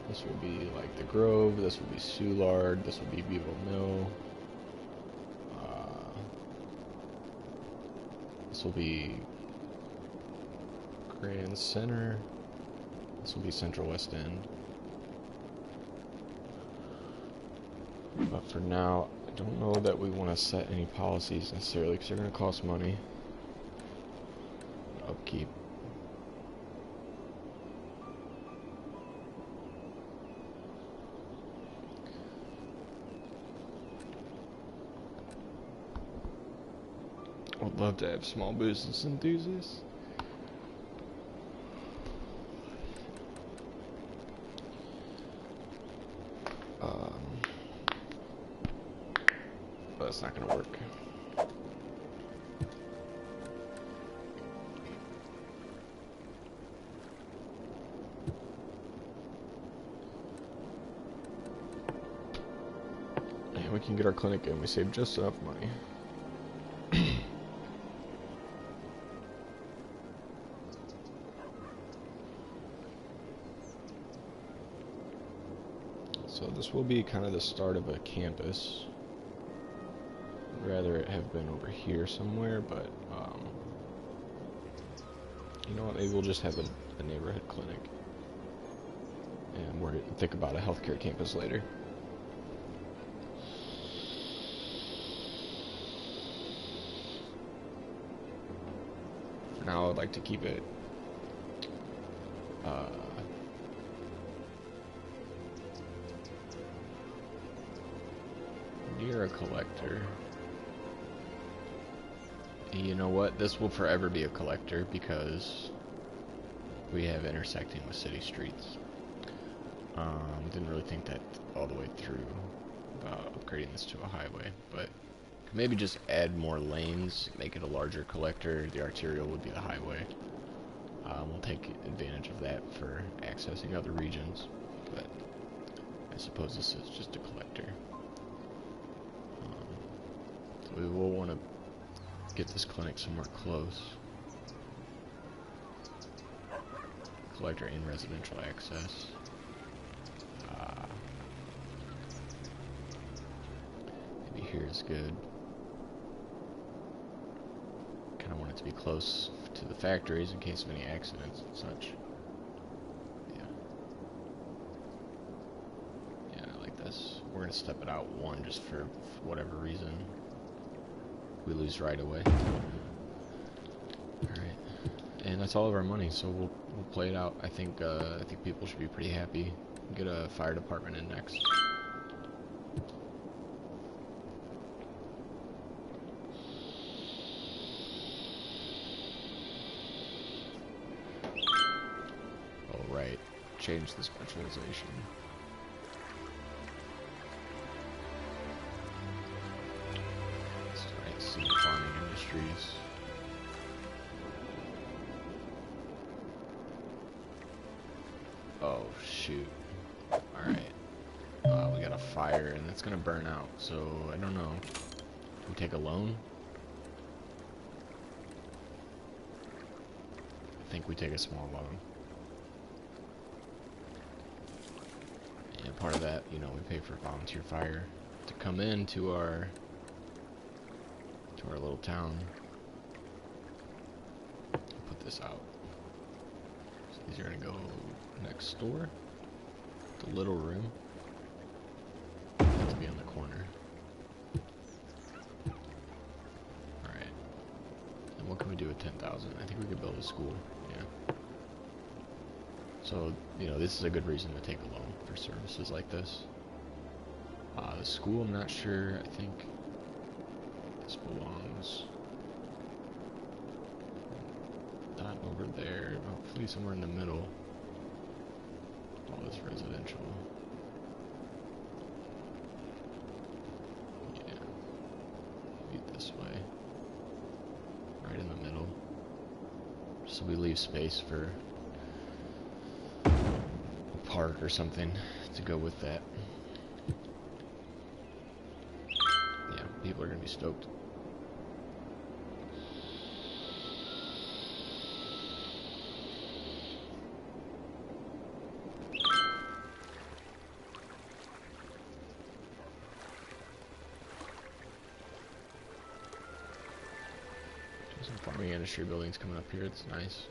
This will be like the Grove, this will be Soulard, this will be Beetle Mill. This will be Grand Center. This will be Central West End. But for now, I don't know that we want to set any policies necessarily because they're going to cost money. Upkeep. Would love to have small business enthusiasts. But it's not going to work. And we can get our clinic in. We save just enough money. So this will be kind of the start of a campus. I'd rather it have been over here somewhere, but you know what, maybe we'll just have a neighborhood clinic. And we'll think about a healthcare campus later. For now, I'd like to keep it near a collector. You know what? This will forever be a collector because we have intersecting with city streets. Didn't really think that all the way through about upgrading this to a highway, but maybe just add more lanes, make it a larger collector. The arterial would be the highway. We'll take advantage of that for accessing other regions, but I suppose this is just a collector. So we will want to get this clinic somewhere close. Collector and residential access. Maybe here is good. Kind of want it to be close to the factories in case of any accidents and such. Yeah, I like this. We're gonna step it out one just for whatever reason. We lose right away. Alright. And that's all of our money, so we'll play it out. I think people should be pretty happy. Get a fire department in next. Oh right. Change the specialization. Some farming industries. Oh shoot. Alright. We got a fire and it's gonna burn out, so I don't know. Can we take a loan? I think we take a small loan. And part of that, you know, we pay for volunteer fire to come into our little town. Put this out. So these are gonna go next door. The little room. To be on the corner. Alright. And what can we do with 10,000? I think we could build a school. Yeah. So, you know, this is a good reason to take a loan for services like this. The school, I'm not sure. I think this belongs not over there, hopefully somewhere in the middle. All this residential. Yeah. Maybe this way. Right in the middle. So we leave space for a park or something to go with that. Yeah, people are gonna be stoked. Some farming industry buildings coming up here, it's nice.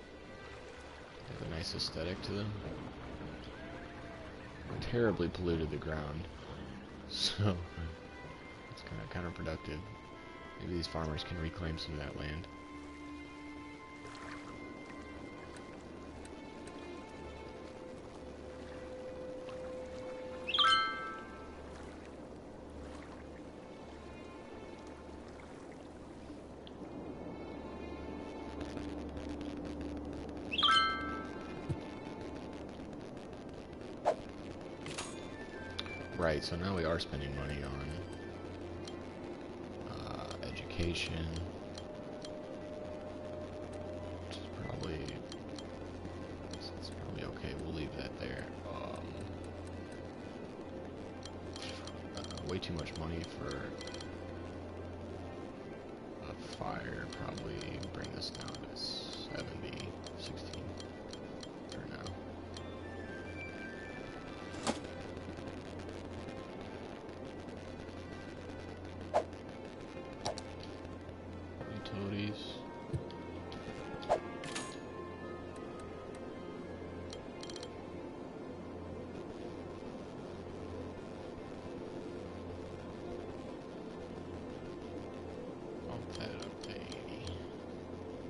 They have a nice aesthetic to them. Terribly polluted the ground, so it's kind of counterproductive. Maybe these farmers can reclaim some of that land. Right, so now we are spending money on education, which is probably it's probably okay. We'll leave that there. Way too much money for a fire. Probably bring this down to 70, 16 for now. Utilities. Bump that up to 80.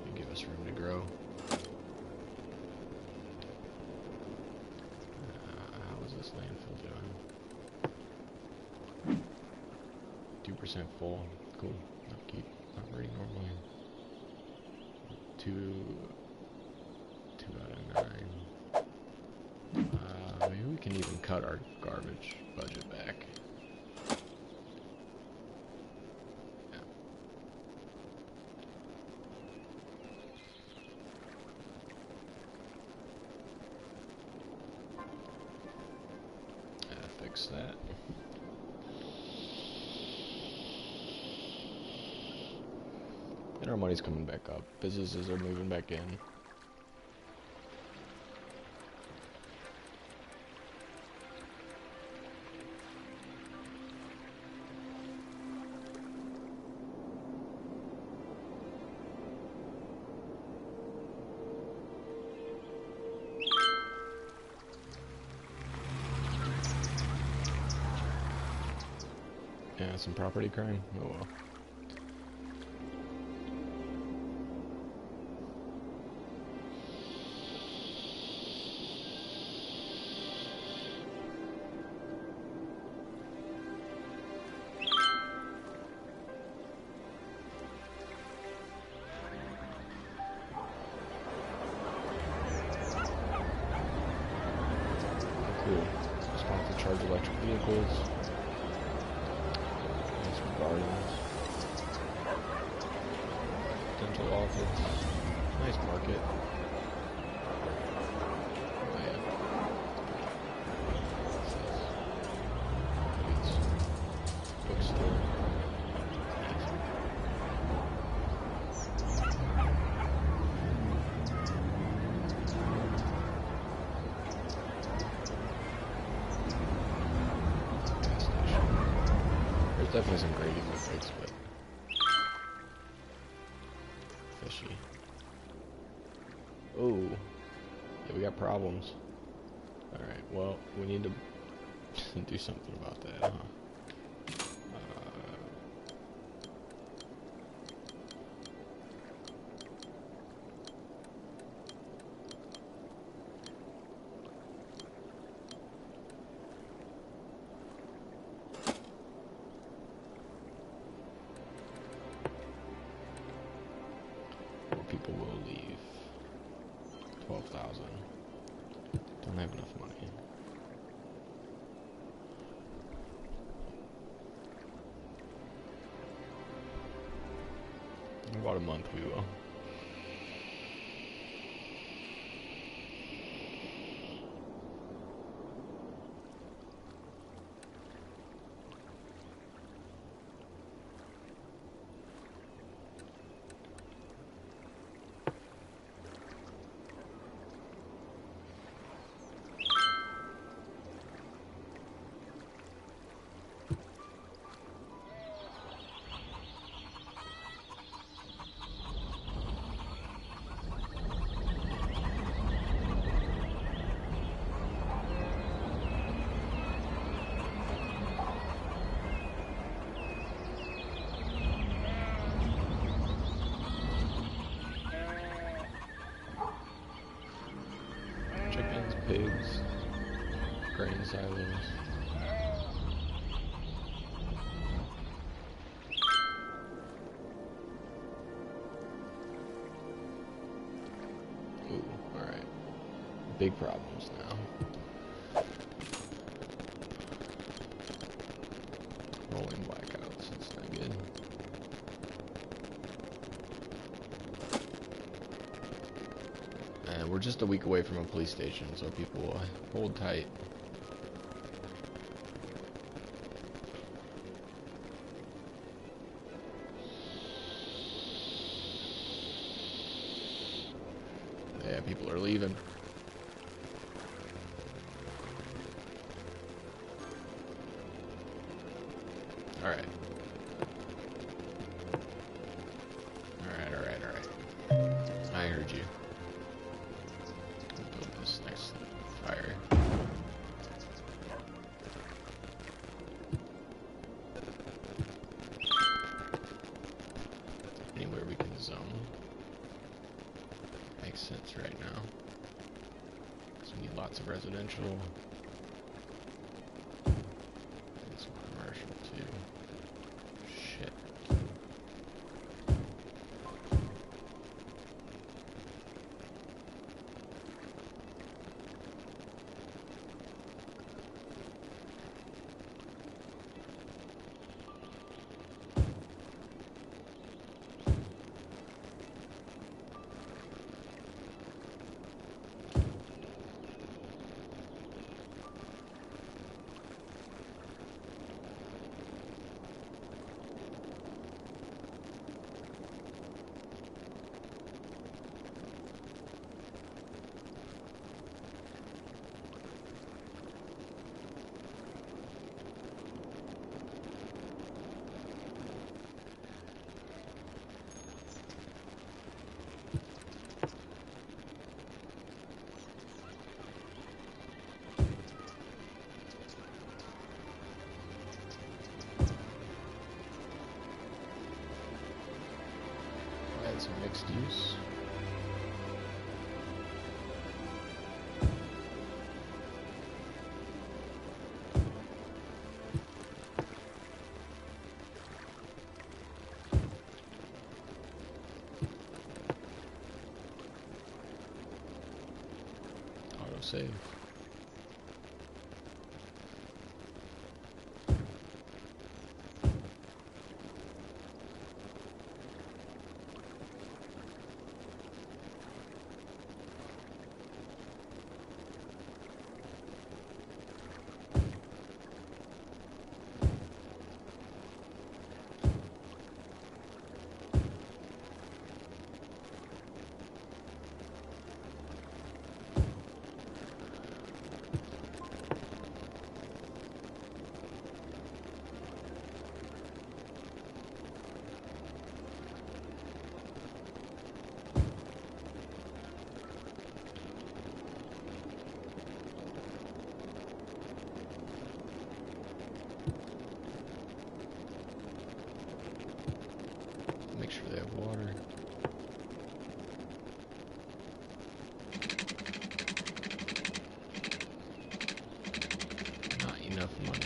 And give us room to grow. How is this landfill doing? 2% full. Cool. I'll keep operating normally. Two out of 9. Maybe we can even cut our garbage budget back. Fix that. And our money's coming back up. Businesses are moving back in. Yeah, some property crime. Oh well. Cool. Spot to charge electric vehicles. Gardens, dental office, nice market. Oh yeah. Bookstore. Gas station. There's definitely some gravy methods, but fishy. Oh, yeah, we got problems. Alright, well, we need to do something about that, huh? People will leave. 12,000. Don't have enough money. In about a month we will. Chickens, pigs, grain silos. Ooh, alright. Big problems now. Rolling blackouts, that's not good. And we're just a week away from a police station, so people hold tight. Yeah, people are leaving. Alright. Alright. I heard you. Build this next fire. Anywhere we can zone. Makes sense right now. So we need lots of residential. And some commercial too. Shit. mixed use. Autosave. Make sure they have water. Not enough money.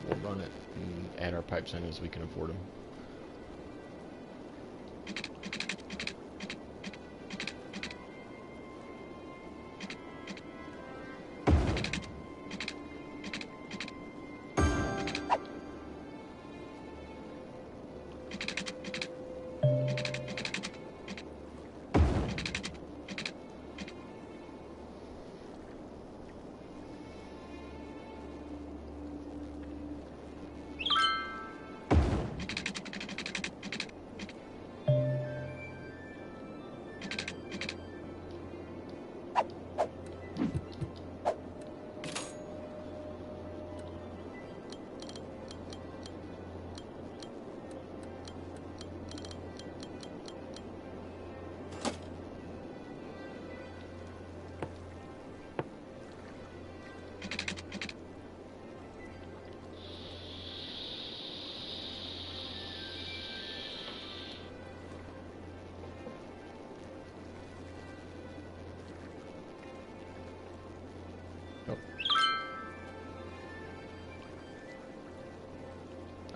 We'll run it and add our pipes in as we can afford them.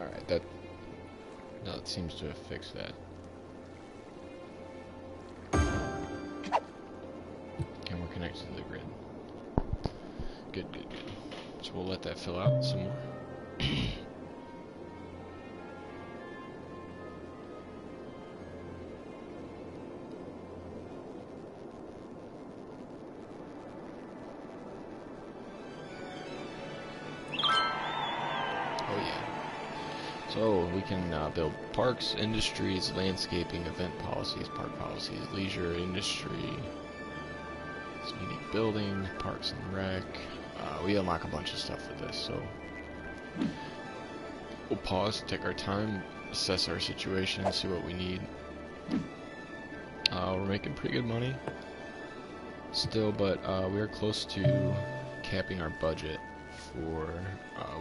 Alright, that seems to have fixed that. And we're connected to the grid. Good, good, good. So we'll let that fill out some more. So we can build parks, industries, landscaping, event policies, park policies, leisure, industry, scenic buildings, parks and rec. We unlock a bunch of stuff with this, so we'll pause, take our time, assess our situation, see what we need. We're making pretty good money still, but we are close to capping our budget for,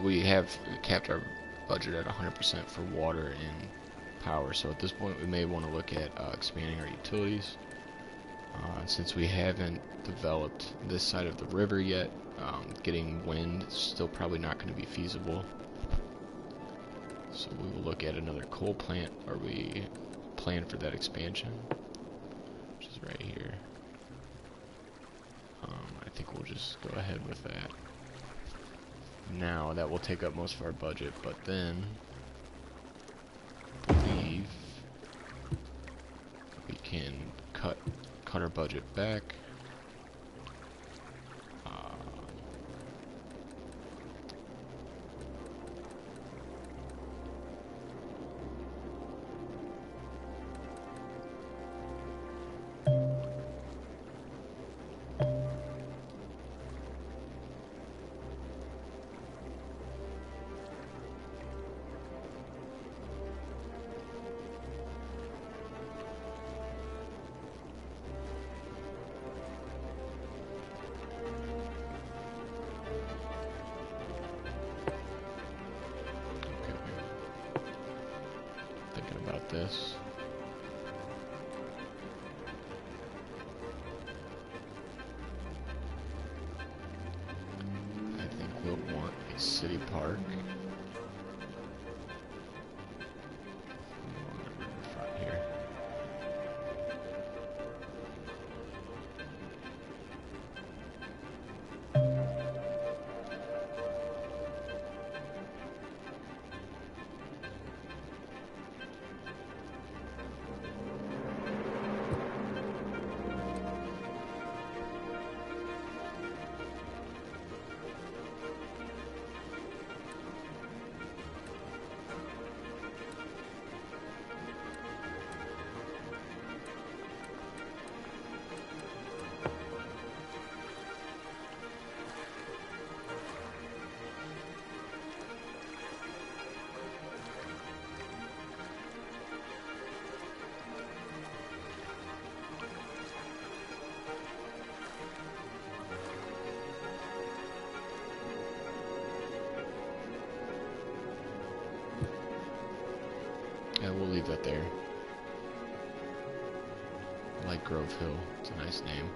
we have capped our budget at 100% for water and power, so at this point we may want to look at expanding our utilities. Since we haven't developed this side of the river yet, getting wind is still probably not going to be feasible. So we will look at another coal plant, or we plan for that expansion, which is right here. I think we'll just go ahead with that. Now that will take up most of our budget, but then I believe we can cut our budget back. with this. I think we'll want a city park. Front here. Yeah, we'll leave that there. I like Grove Hill. It's a nice name.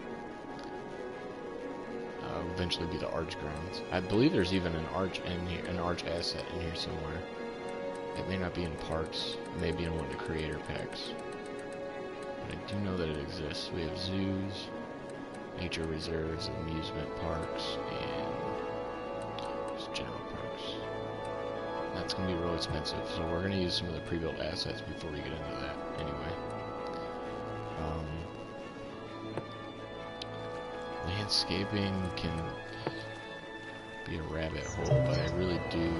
Will eventually be the Arch Grounds. I believe there's even an Arch in here, an Arch asset in here somewhere. It may not be in parks. It may be in one of the creator packs. But I do know that it exists. We have zoos, nature reserves, amusement parks, and just general parks. That's going to be real expensive, so we're going to use some of the pre-built assets before we get into that anyway. Landscaping can be a rabbit hole, but I really do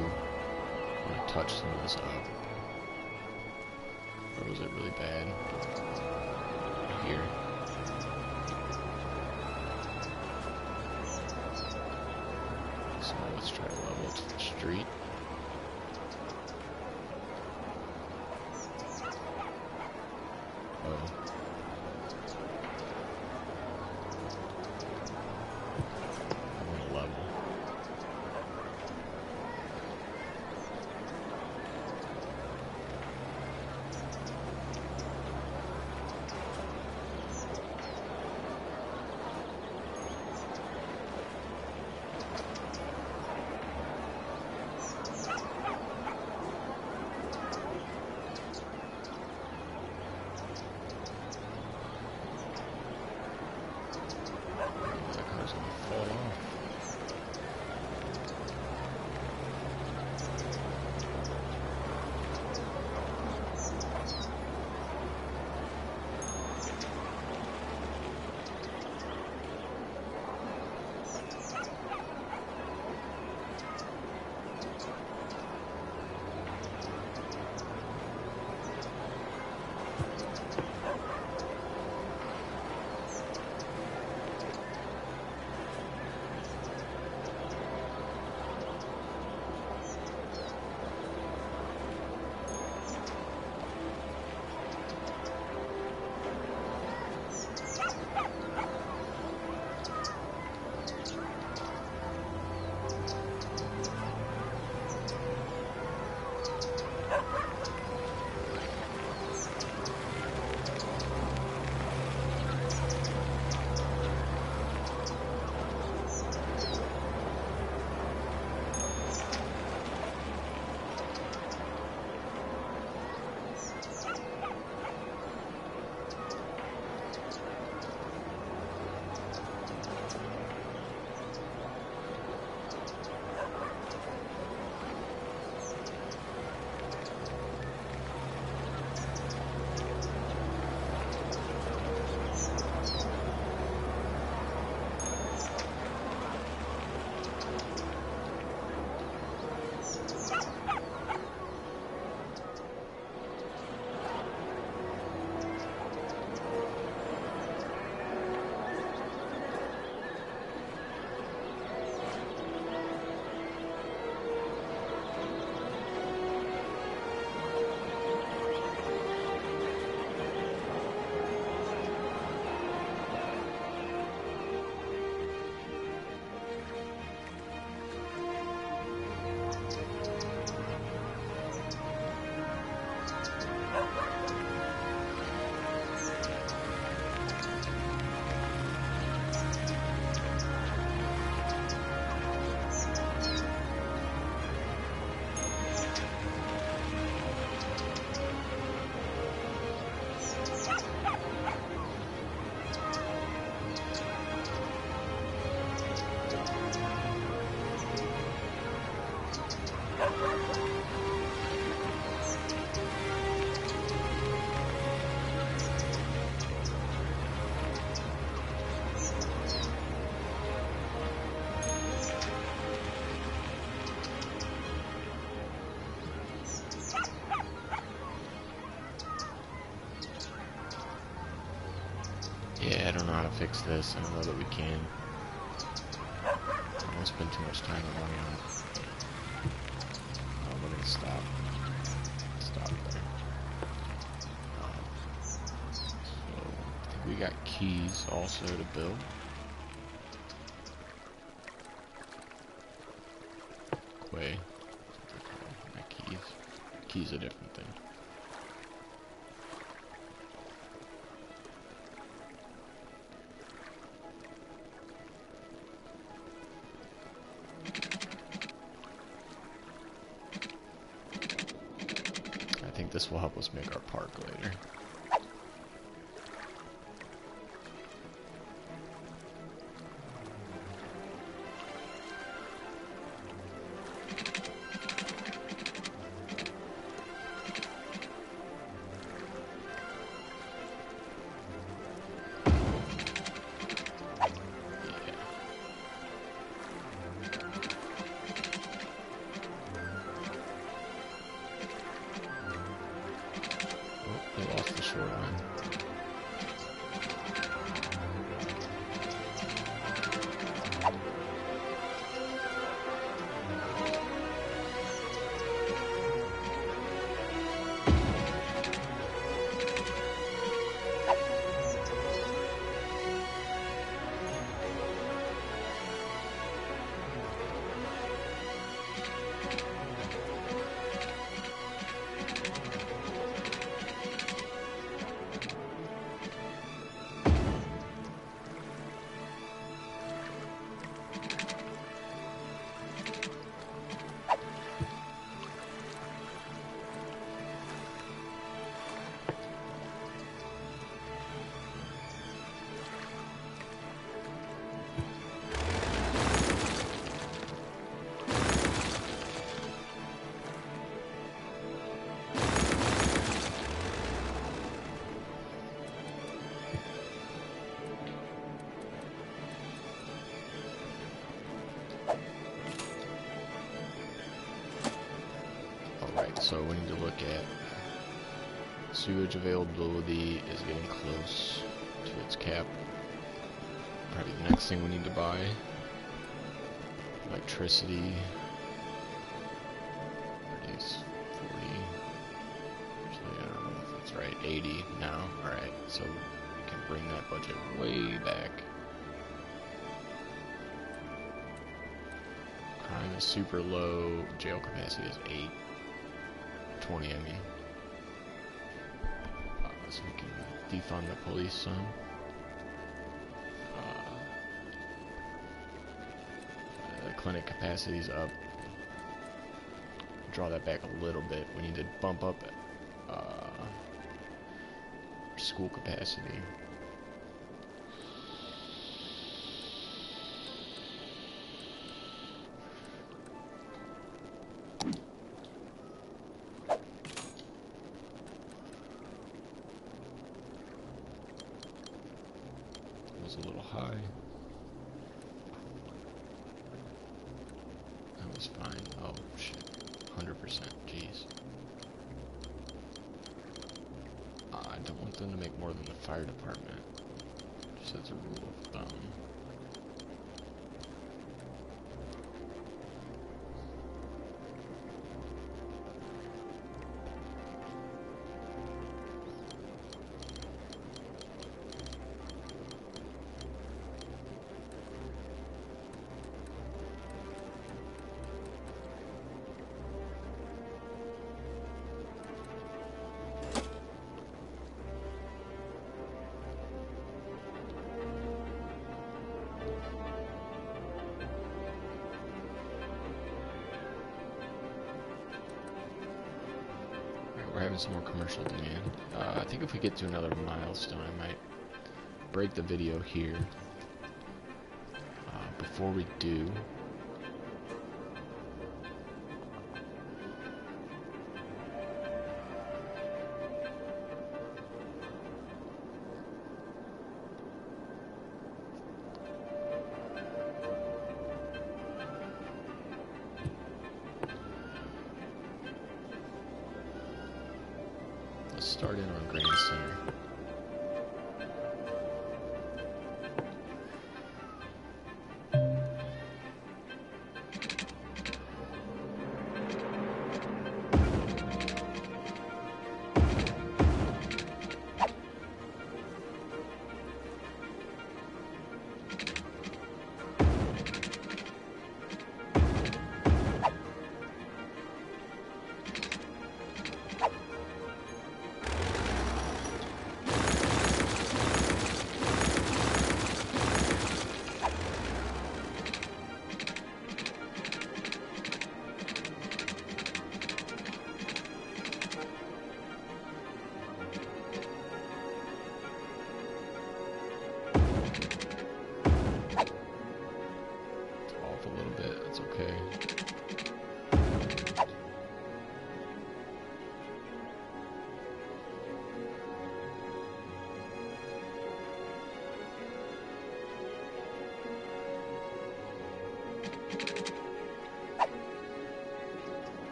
want to touch some of this up. Or was it really bad? Here. So let's try to level it to the street. Yeah, I don't know how to fix this. I don't know that we can. I won't spend too much time or money on it. We're gonna stop. Stop there. So, I think we got keys also to build. Way. Not keys. Keys a different thing. I think this will help us make our park later. We lost the shoreline. So we need to look at sewage availability is getting close to its cap. Probably the next thing we need to buy. Electricity. Produce 40. Actually, I don't know if that's right. 80 now. Alright, so we can bring that budget way back. Crime is super low. Jail capacity is 8. 20, I mean. So we can defund the police some. The clinic capacity is up. Draw that back a little bit. We need to bump up school capacity. A little high. That was fine. Oh shit. 100%. Jeez. I don't want them to make more than the fire department. Just as a rule of thumb. We're having some more commercial demand. I think if we get to another milestone, I might break the video here. Before we do, start in on Grand Center.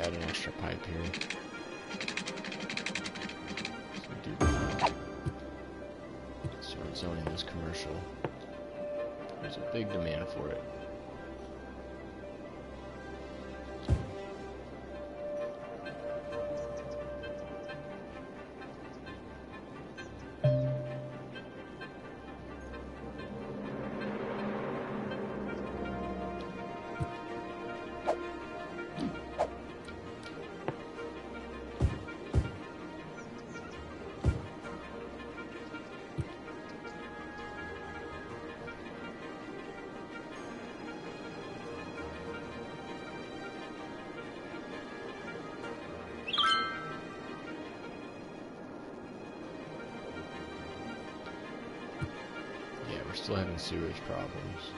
Add an extra pipe here. So do that. Start zoning this commercial. There's a big demand for it. We're still having sewage problems.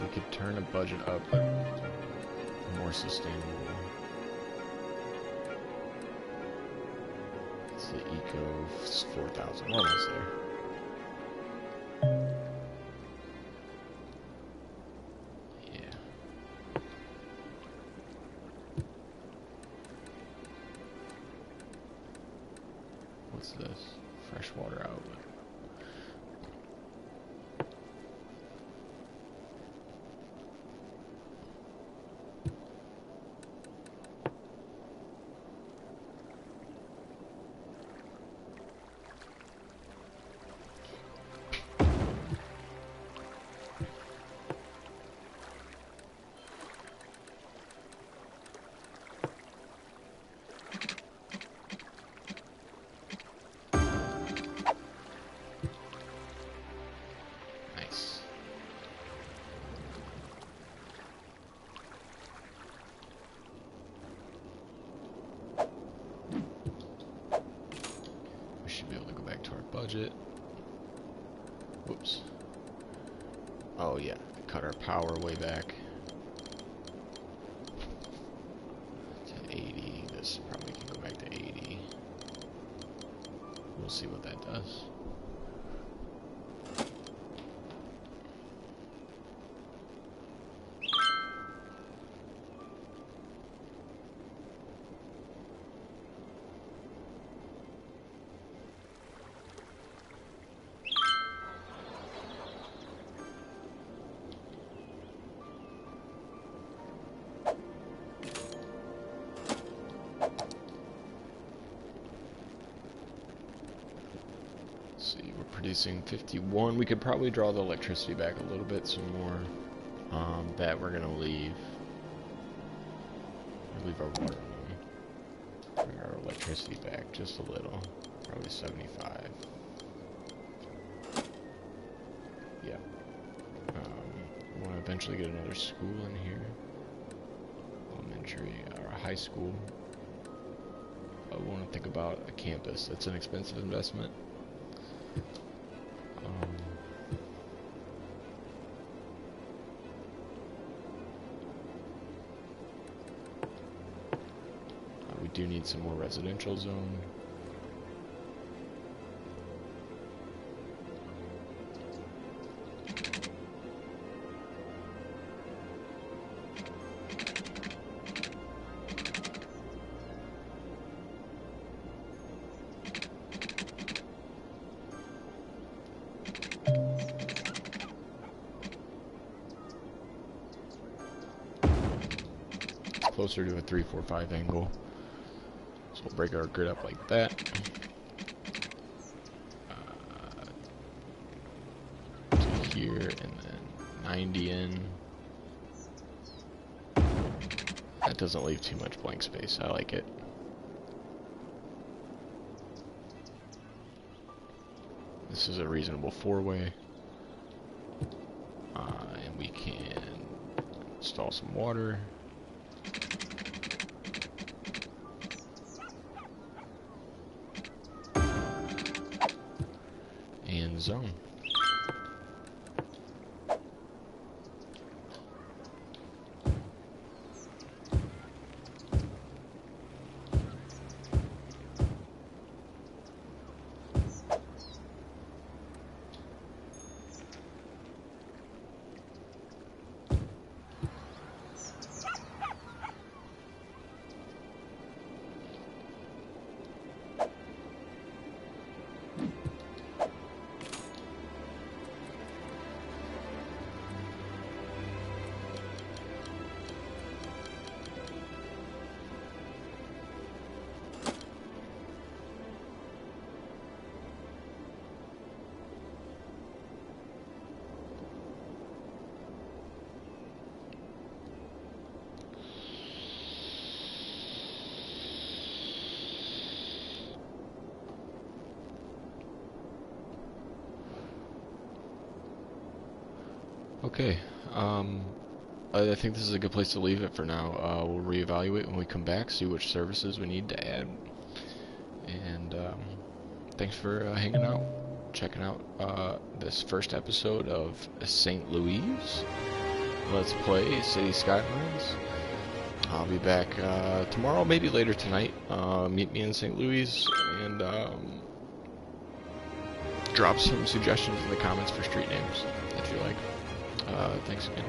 We could turn the budget up, but more sustainable. It's the eco 4,000. We're almost there. Yeah. What's this? Freshwater outlet. Budget. Whoops. Oh yeah, cut our power way back to 80. This probably can go back to 80. We'll see what that does. Producing 51. We could probably draw the electricity back a little bit, some more. That we're gonna leave. Leave our water alone. Bring our electricity back just a little. Probably 75. Yeah. I want to eventually get another school in here. Elementary or a high school. I want to think about a campus. That's an expensive investment. We do need some more residential zone. Closer to a 3-4-5 angle. So we'll break our grid up like that. To here and then 90 in. That doesn't leave too much blank space. I like it. This is a reasonable 4-way. And we can install some water. And zone. Okay, I think this is a good place to leave it for now. We'll reevaluate when we come back, see which services we need to add. And thanks for hanging out, checking out this first episode of St. Louise. Let's play City Skylines. I'll be back tomorrow, maybe later tonight. Meet me in St. Louise and drop some suggestions in the comments for street names that you like. Thanks again.